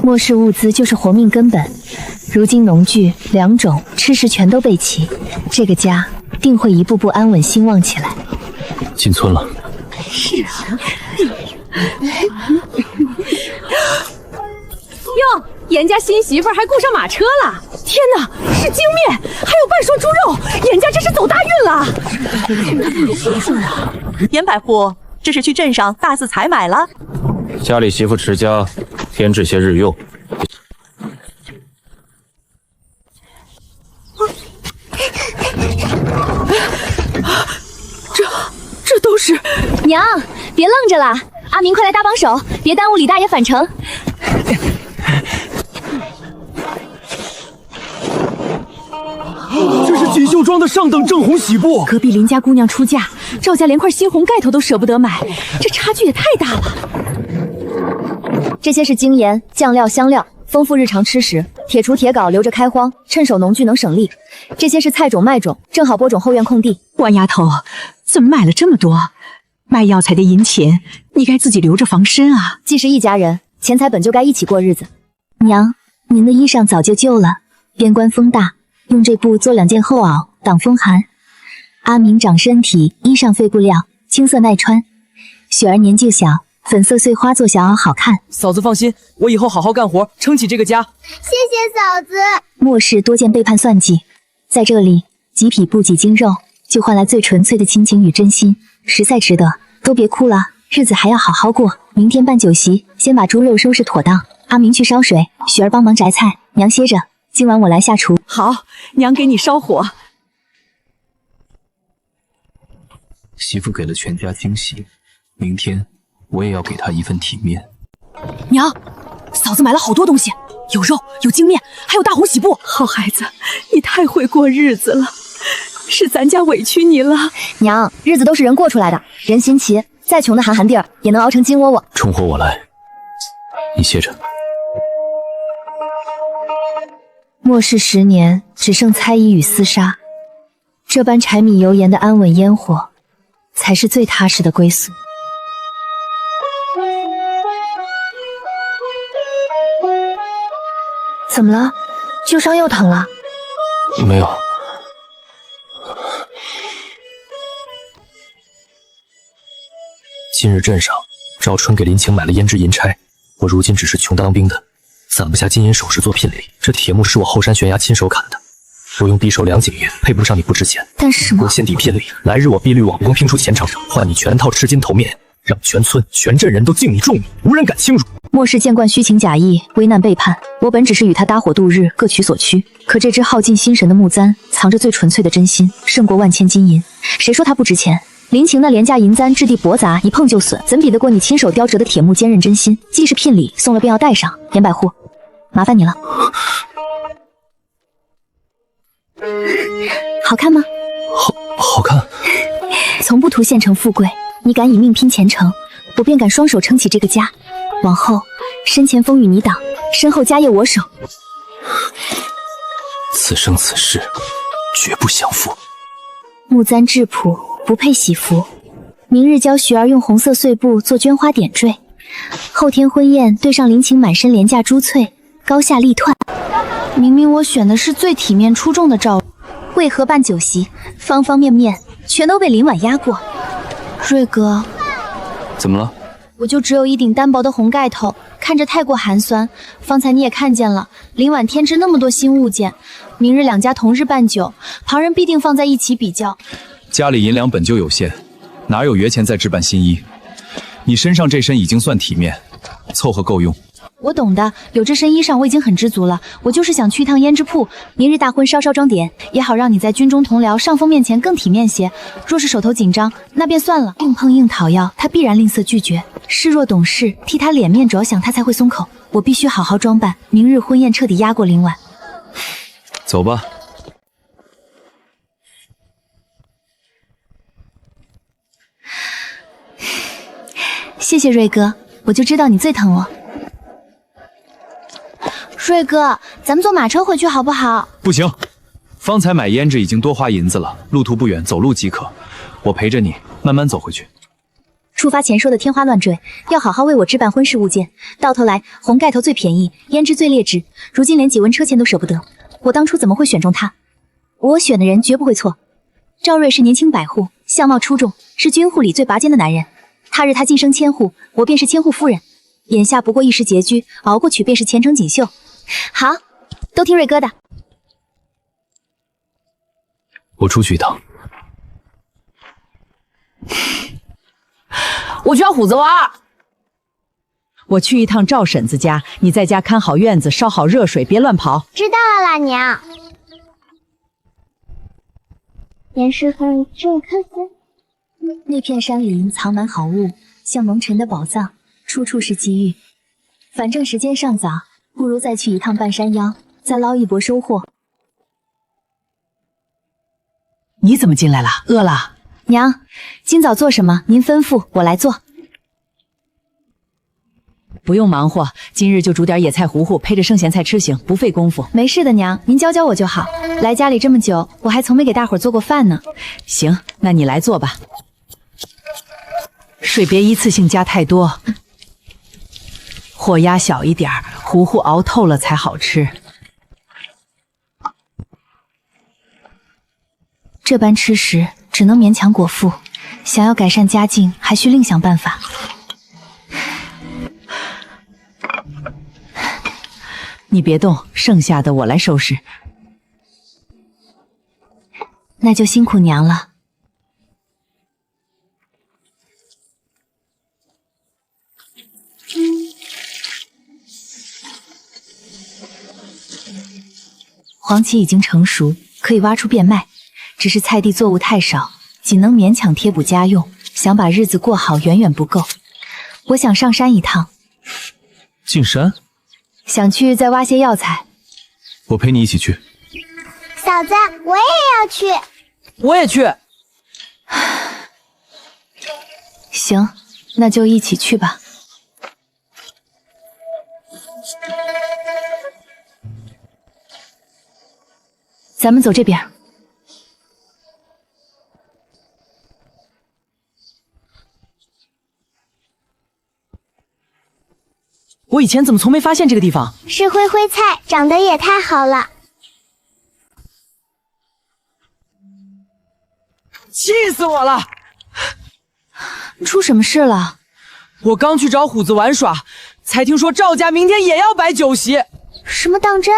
末世物资就是活命根本，如今农具、良种、吃食全都备齐，这个家定会一步步安稳兴旺起来。进村了。是啊。哟，严家新媳妇儿还雇上马车了！天哪，是精面，还有半双猪肉，严家这是走大运了！严百户，这是去镇上大肆采买了？家里媳妇持家，添置些日用。这都是……娘，别愣着了，阿明快来搭帮手，别耽误李大爷返程。这是锦绣庄的上等正红喜布。隔壁邻家姑娘出嫁，赵家连块新红盖头都舍不得买，这差距也太大了。这些是精盐、酱料、香料，丰富日常吃食。铁锄、铁镐留着开荒，趁手农具能省力。这些是菜种、麦种，正好播种后院空地。王丫头，怎么买了这么多？卖药材的银钱，你该自己留着防身啊。既是一家人，钱财本就该一起过日子。娘，您的衣裳早就旧了，边关风大，用这布做2件厚袄，挡风寒。阿明长身体，衣裳废布料，青色耐穿。雪儿年纪小，粉色碎花做小袄好看。嫂子放心，我以后好好干活，撑起这个家。谢谢嫂子。末世多见背叛算计，在这里几匹布几斤肉，就换来最纯粹的亲情与真心，实在值得。都别哭了，日子还要好好过。明天办酒席，先把猪肉收拾妥当。阿明去烧水，雪儿帮忙摘菜，娘歇着。今晚我来下厨。好，娘给你烧火。媳妇给了全家惊喜，明天我也要给她一份体面。娘，嫂子买了好多东西，有肉，有精面，还有大红喜布。好孩子，你太会过日子了，是咱家委屈你了。娘，日子都是人过出来的，人心齐，再穷的寒寒地儿也能熬成金窝窝。重活我来，你歇着。末世10年，只剩猜疑与厮杀，这般柴米油盐的安稳烟火，才是最踏实的归宿。怎么了？旧伤又疼了？没有。今日镇上，赵春给林晴买了胭脂银钗，我如今只是穷当兵的，攒不下金银首饰做聘礼。这铁木是我后山悬崖亲手砍的，我用匕首2景月，配不上你不值钱。但是我先抵聘礼，来日我碧绿网公拼出前程，换你全套赤金头面，让全村全镇人都敬你重你，无人敢轻辱。末世见惯虚情假意，危难背叛，我本只是与他搭伙度日，各取所需。可这只耗尽心神的木簪，藏着最纯粹的真心，胜过万千金银。谁说它不值钱？林晴那廉价银簪质地薄杂，一碰就损，怎比得过你亲手雕琢的铁木坚韧真心？既是聘礼，送了便要带上。严百户，麻烦你了。好看吗？好看。从不图现成富贵，你敢以命拼前程，我便敢双手撑起这个家。往后，身前风雨你挡，身后家业我守。此生此世，绝不相负。木簪质朴，不配喜服。明日教雪儿用红色碎布做绢花点缀，后天婚宴对上林晴满身廉价珠翠，高下立断。明明我选的是最体面出众的赵，为何办酒席，方方面面全都被林婉压过？瑞哥，怎么了？我就只有一顶单薄的红盖头，看着太过寒酸。方才你也看见了，林婉添置那么多新物件，明日2家同日办酒，旁人必定放在一起比较。家里银两本就有限，哪有余钱再置办新衣？你身上这身已经算体面，凑合够用。我懂的，有这身衣裳我已经很知足了。我就是想去一趟胭脂铺，明日大婚稍稍装点，也好让你在军中同僚上峰面前更体面些。若是手头紧张，那便算了。硬碰硬讨要，他必然吝啬拒绝。示弱懂事，替他脸面着想，他才会松口。我必须好好装扮，明日婚宴彻底压过林婉。走吧。谢谢瑞哥，我就知道你最疼我。瑞哥，咱们坐马车回去好不好？不行，方才买胭脂已经多花银子了，路途不远，走路即可。我陪着你，慢慢走回去。出发前说的天花乱坠，要好好为我置办婚事物件，到头来红盖头最便宜，胭脂最劣质，如今连几文车钱都舍不得。我当初怎么会选中他？我选的人绝不会错。赵瑞是年轻百户，相貌出众，是军户里最拔尖的男人。他日他晋升千户，我便是千户夫人。眼下不过一时拮据，熬过去便是前程锦绣。好，都听瑞哥的。我出去一趟。我去找虎子玩。我去一趟赵婶子家，你在家看好院子，烧好热水，别乱跑。知道了啦，娘。严师傅，这颗子。那片山林藏满好物，像蒙尘的宝藏，处处是机遇。反正时间尚早，不如再去一趟半山腰，再捞一波收获。你怎么进来了？饿了？娘，今早做什么？您吩咐，我来做。不用忙活，今日就煮点野菜糊糊，配着生咸菜吃行，不费功夫。没事的，娘，您教教我就好。来家里这么久，我还从没给大伙儿做过饭呢。行，那你来做吧。水别一次性加太多，火压小一点，糊糊熬透了才好吃。这般吃食只能勉强果腹，想要改善家境，还需另想办法。你别动，剩下的我来收拾。那就辛苦娘了。黄芪已经成熟，可以挖出变卖。只是菜地作物太少，仅能勉强贴补家用，想把日子过好远远不够。我想上山一趟。进山？想去再挖些药材。我陪你一起去。嫂子，我也要去。我也去。行，那就一起去吧。咱们走这边。我以前怎么从没发现这个地方？是灰灰菜，长得也太好了。气死我了！出什么事了？我刚去找虎子玩耍，才听说赵家明天也要摆酒席。什么当真？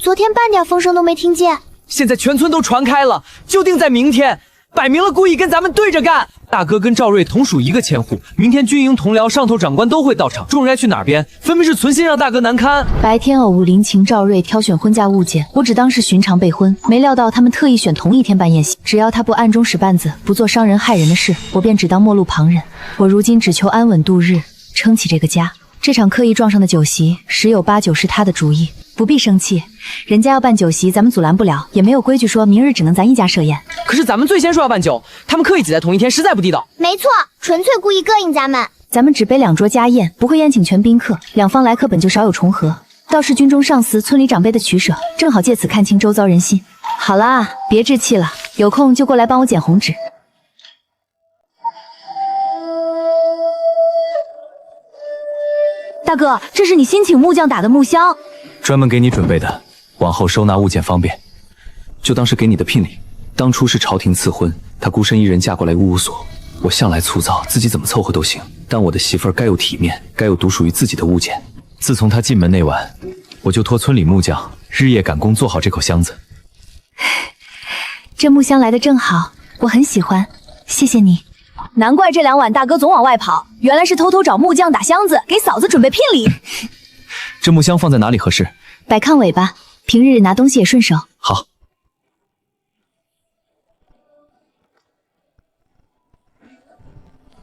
昨天半点风声都没听见。现在全村都传开了，就定在明天，摆明了故意跟咱们对着干。大哥跟赵瑞同属一个千户，明天军营同僚、上头长官都会到场，众人爱去哪边，分明是存心让大哥难堪。白天偶遇林晴、赵瑞挑选婚嫁物件，我只当是寻常备婚，没料到他们特意选同一天办宴席。只要他不暗中使绊子，不做伤人害人的事，我便只当陌路旁人。我如今只求安稳度日，撑起这个家。这场刻意撞上的酒席，十有八九是他的主意。不必生气，人家要办酒席，咱们阻拦不了，也没有规矩说明日只能咱一家设宴。可是咱们最先说要办酒，他们刻意挤在同一天，实在不地道。没错，纯粹故意膈应咱们。咱们只备2桌家宴，不会宴请全宾客，两方来客本就少有重合，倒是军中上司、村里长辈的取舍，正好借此看清周遭人心。好啦，别置气了，有空就过来帮我剪红纸。大哥，这是你新请木匠打的木箱，专门给你准备的，往后收纳物件方便，就当是给你的聘礼。当初是朝廷赐婚，她孤身一人嫁过来无无所。我向来粗糙，自己怎么凑合都行，但我的媳妇儿该有体面，该有独属于自己的物件。自从她进门那晚，我就托村里木匠日夜赶工做好这口箱子。这木箱来的正好，我很喜欢，谢谢你。难怪这2晚大哥总往外跑，原来是偷偷找木匠打箱子，给嫂子准备聘礼。这木箱放在哪里合适？摆炕尾吧，平日拿东西也顺手。好。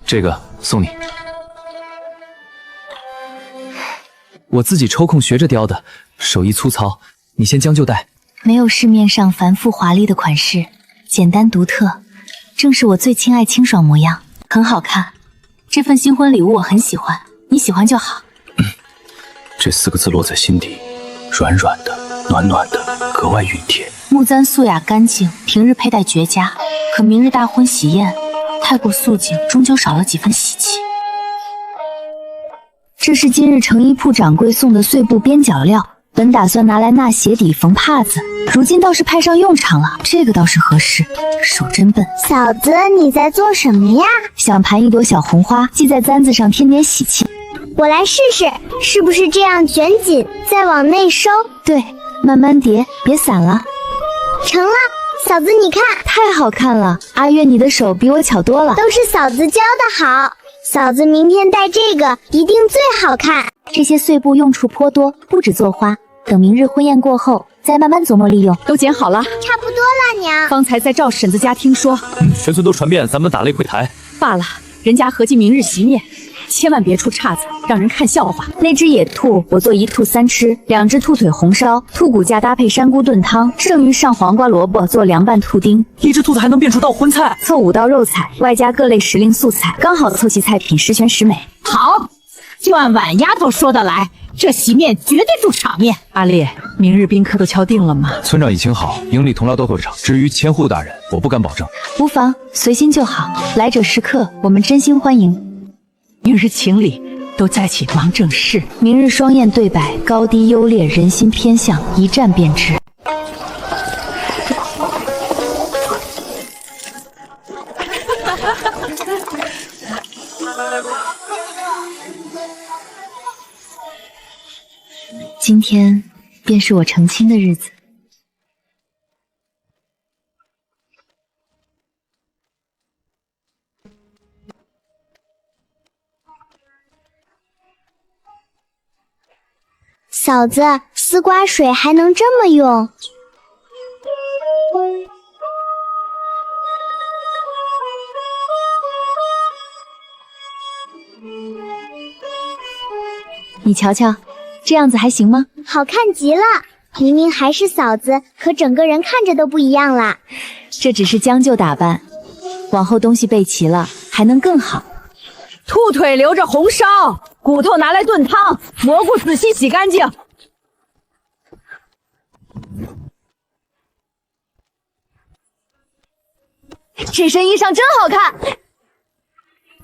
这个送你，我自己抽空学着雕的，手艺粗糙，你先将就戴。没有市面上繁复华丽的款式，简单独特，正是我最亲爱清爽模样，很好看。这份新婚礼物我很喜欢，你喜欢就好。这4个字落在心底，软软的，暖暖的，格外熨帖。木簪素雅干净，平日佩戴绝佳，可明日大婚喜宴太过素净，终究少了几分喜气。这是今日成衣铺掌柜送的碎布边角料，本打算拿来纳鞋底缝帕子，如今倒是派上用场了，这个倒是合适。手真笨。嫂子，你在做什么呀？想盘一朵小红花，系在簪子上，添点喜气。我来试试，是不是这样卷紧，再往内收？对，慢慢叠，别散了。成了，嫂子你看，太好看了。阿月，你的手比我巧多了，都是嫂子教的好。嫂子明天戴这个一定最好看。这些碎布用处颇多，不止做花，等明日婚宴过后再慢慢琢磨利用。都剪好了，差不多了，娘。方才在赵婶子家听说，全村都传遍咱们打擂柜台。罢了，人家合计明日席面，千万别出岔子，让人看笑话。那只野兔，我做1兔3吃，2只兔腿红烧，兔骨架搭配山菇炖汤，剩余上黄瓜萝卜做凉拌兔丁。一只兔子还能变出道荤菜，凑5道肉菜，外加各类时令素菜，刚好凑齐菜品十全十美。好，就按婉丫头说的来，这席面绝对住场面。阿烈，明日宾客都敲定了吗？村长已请好，营里同僚都会场。至于千户大人，我不敢保证。无妨，随心就好。来者是客，我们真心欢迎。明日请礼，都在起忙正事。明日双宴对摆，高低优劣，人心偏向，一战便知。今天便是我成亲的日子。嫂子，丝瓜水还能这么用？你瞧瞧，这样子还行吗？好看极了！明明还是嫂子，可整个人看着都不一样啦。这只是将就打扮，往后东西备齐了，还能更好。兔腿留着红烧，骨头拿来炖汤，蘑菇仔细洗干净。这身衣裳真好看。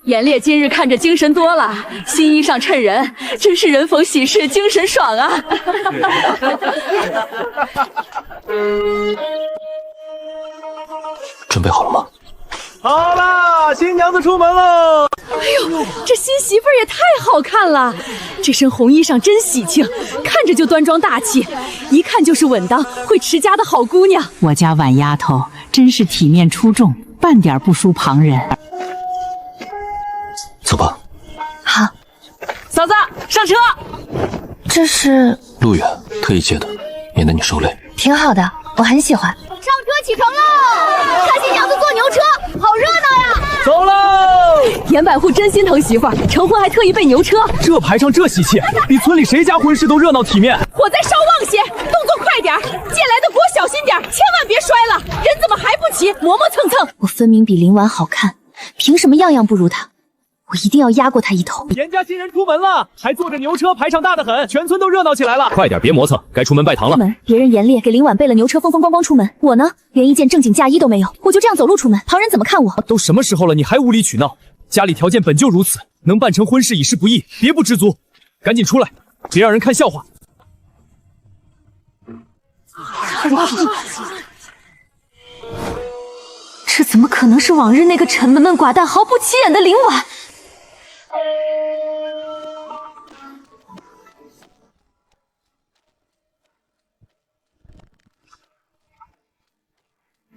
严烈今日看着精神多了，新衣裳衬人，真是人逢喜事精神爽啊！准备好了吗？好啦，新娘子出门喽！哎呦，这新媳妇儿也太好看了！这身红衣裳真喜庆，看着就端庄大气，一看就是稳当、会持家的好姑娘。我家婉丫头真是体面出众，半点不输旁人。走吧。好，嫂子上车。这是路远特意借的，免得你受累。挺好的，我很喜欢。上车启程喽！看新娘子坐牛车，好热闹呀！走喽！严百户真心疼媳妇儿，成婚还特意备牛车。这排场这喜气，比村里谁家婚事都热闹体面。我再稍旺些，动作快点，借来的锅小心点，千万别摔了。人怎么还不齐？磨磨蹭蹭。我分明比林婉好看，凭什么样样不如她？我一定要压过她一头。严家新人出门了，还坐着牛车，排场大得很，全村都热闹起来了。快点，别磨蹭，该出门拜堂了。出门，别人严烈给林婉备了牛车，风风光光出门。我呢，连一件正经嫁衣都没有，我就这样走路出门，旁人怎么看我？都什么时候了，你还无理取闹？家里条件本就如此，能办成婚事已是不易，别不知足。赶紧出来，别让人看笑话。这怎么可能是往日那个沉闷闷寡淡、毫不起眼的林婉？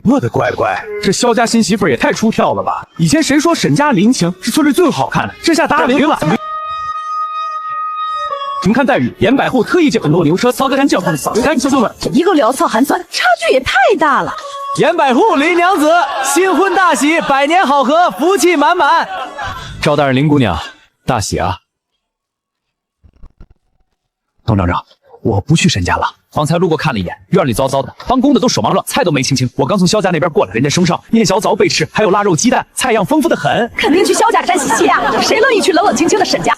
我的乖乖，这萧家新媳妇也太出挑了吧！以前谁说沈家林情是村里最好看的，这下打脸了。你们看待遇，严百户特意借很多牛车，操个干叫他们嫂子，赶紧兄弟们，一个潦草寒酸，差距也太大了。严百户林娘子新婚大喜，百年好合，福气满满。赵大人、林姑娘，大喜啊！董长长，我不去沈家了。方才路过看了一眼，院里糟糟的，帮工的都手忙乱，菜都没清清。我刚从萧家那边过来，人家生烧、燕小枣、贝翅，还有腊肉鸡蛋，菜样丰富的很。肯定去萧家沾喜气啊！谁乐意去冷冷清清的沈家？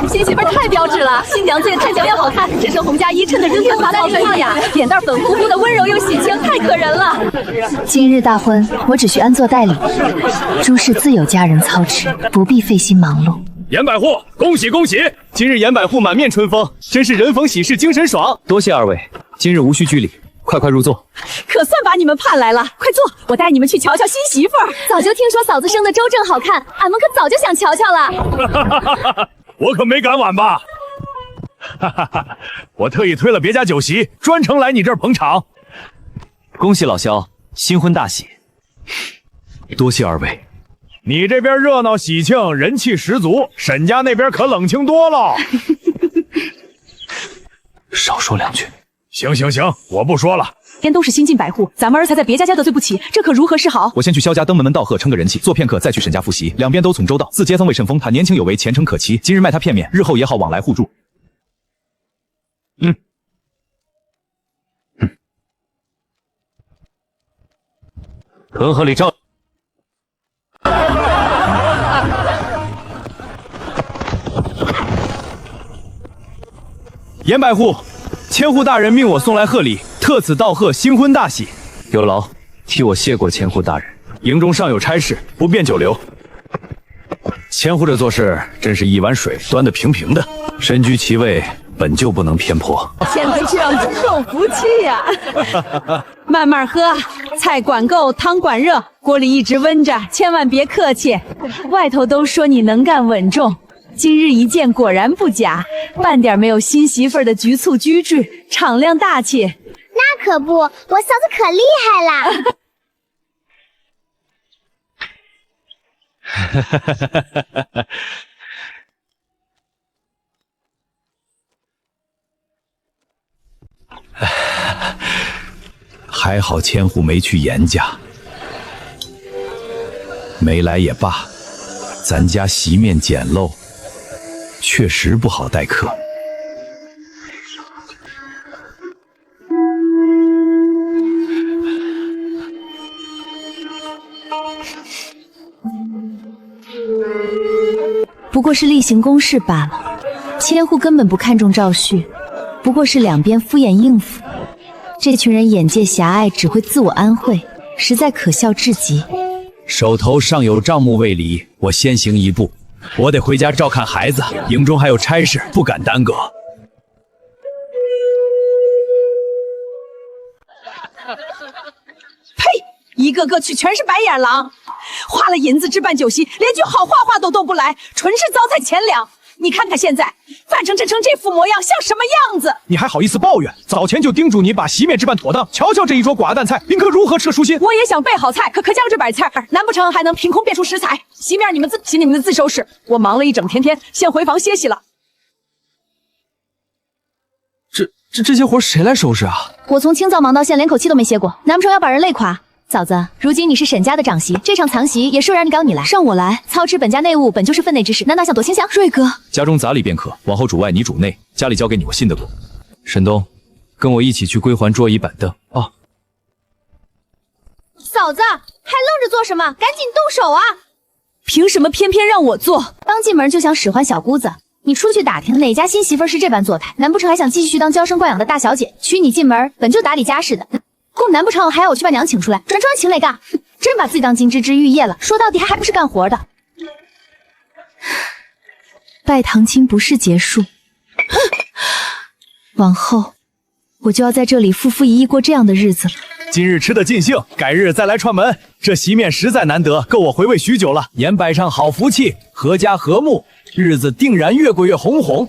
新媳妇太标致了，新娘子也太娇艳好看，这身红嫁衣衬得人天发好漂亮，脸蛋粉乎乎的，温柔又喜庆，太可人了。今日大婚，我只需安坐待礼，诸事自有家人操持，不必费心忙碌。严百户，恭喜恭喜！今日严百户满面春风，真是人逢喜事精神爽。多谢二位，今日无需拘礼，快快入座。可算把你们盼来了，快坐，我带你们去瞧瞧新媳妇儿。早就听说嫂子生的周正好看，俺们可早就想瞧瞧了。我可没敢晚吧？哈哈哈！我特意推了别家酒席，专程来你这儿捧场。恭喜老萧，新婚大喜！多谢二位。你这边热闹喜庆，人气十足，沈家那边可冷清多了。少说两句。行，我不说了。天都是新晋百户，咱们儿才在别家得罪不起，这可如何是好？我先去萧家登门道贺，撑个人气，做片刻再去沈家复习，两边都从周到。自阶层魏胜峰，他年轻有为，前程可期，今日卖他片面，日后也好往来互助。屯河里照。严百户，千户大人命我送来贺礼，特此道贺新婚大喜。有劳，替我谢过千户大人。营中尚有差事，不便久留。千户这做事真是一碗水端得平平的，身居其位，本就不能偏颇。现在这样子受福气呀！慢慢喝，菜管够，汤管热，锅里一直温着，千万别客气。外头都说你能干稳重，今日一见果然不假，半点没有新媳妇儿的局促拘滞，敞亮大气。那可不，我嫂子可厉害啦！还好千户没去严家，没来也罢，咱家席面简陋，确实不好待客。不过是例行公事罢了。千户根本不看重赵旭，不过是两边敷衍应付。这群人眼界狭隘，只会自我安慰，实在可笑至极。手头尚有账目未理，我先行一步，我得回家照看孩子，营中还有差事，不敢耽搁。呸！一个个去全是白眼狼，花了银子置办酒席，连句好话都斗不来，纯是糟蹋钱粮。你看看现在范成成这副模样，像什么样子？你还好意思抱怨？早前就叮嘱你把席面置办妥当，瞧瞧这一桌寡淡菜，宾客如何吃得舒心？我也想备好菜，可将这摆菜，难不成还能凭空变出食材？席面你们自收拾。我忙了一整天，先回房歇息了。这些活谁来收拾啊？我从清早忙到现，连口气都没歇过，难不成要把人累垮？嫂子，如今你是沈家的长媳，这场藏席也是让你搞你来，让我来操持本家内务，本就是分内之事，难道想躲清香？瑞哥，家中杂礼便可，往后主外，你主内，家里交给你，我信得过。沈东，跟我一起去归还桌椅板凳。哦。嫂子，还愣着做什么？赶紧动手啊！凭什么偏偏让我做？刚进门就想使唤小姑子，你出去打听哪家新媳妇是这般做派？难不成还想继续当娇生惯养的大小姐？娶你进门本就打理家事的。难不成还要我去把娘请出来，专请来干？真把自己当金枝枝玉叶了，说到底还不是干活的。拜堂亲不是结束，往后我就要在这里夫妇一役过这样的日子了。今日吃得尽兴，改日再来串门。这席面实在难得，够我回味许久了。严摆上好福气，阖家和睦，日子定然越过越红红。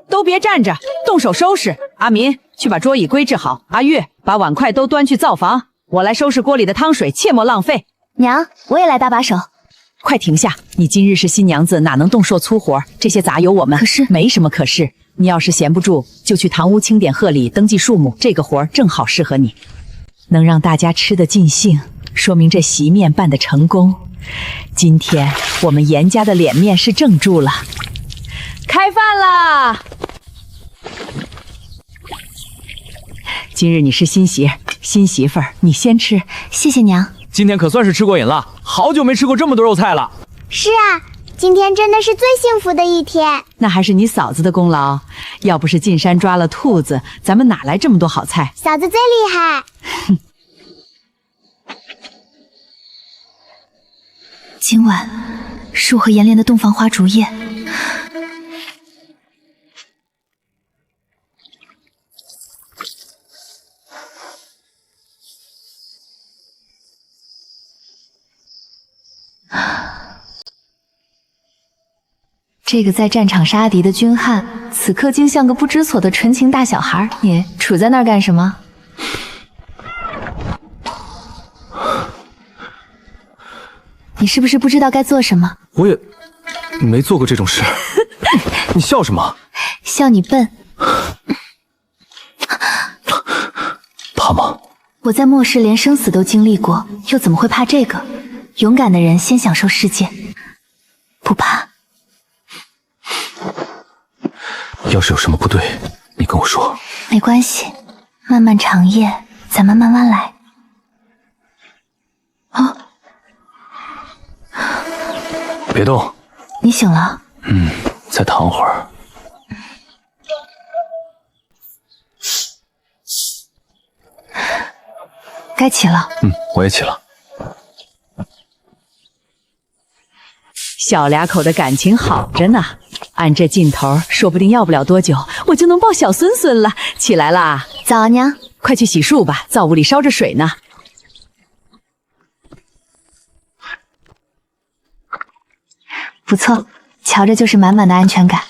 都别站着，动手收拾。阿民，去把桌椅归置好。阿月，把碗筷都端去灶房，我来收拾锅里的汤水，切莫浪费。娘，我也来搭把手。快停下！你今日是新娘子，哪能动手粗活？这些杂由我们。可是没什么可是，你要是闲不住，就去堂屋清点贺礼，登记数目，这个活正好适合你，能让大家吃得尽兴，说明这席面办得成功。今天我们严家的脸面是挣住了。开饭啦！今日你是新媳妇儿，你先吃。谢谢娘。今天可算是吃过瘾了，好久没吃过这么多肉菜了。是啊，今天真的是最幸福的一天。那还是你嫂子的功劳，要不是进山抓了兔子，咱们哪来这么多好菜？嫂子最厉害。今晚是我和颜莲的洞房花烛夜。这个在战场杀敌的军汉，此刻竟像个不知所的纯情大小孩。你杵在那儿干什么？你是不是不知道该做什么？我也没做过这种事。你笑什么？笑你笨。怕吗？我在末世连生死都经历过，又怎么会怕这个？勇敢的人先享受世界，不怕。要是有什么不对，你跟我说。没关系，漫漫长夜，咱们慢慢来。啊！别动。你醒了？再躺会儿。该起了。我也起了。小俩口的感情好着呢，按这劲头，说不定要不了多久，我就能抱小孙孙了。起来啦，早娘，快去洗漱吧，灶屋里烧着水呢。不错，瞧着就是满满的安全感。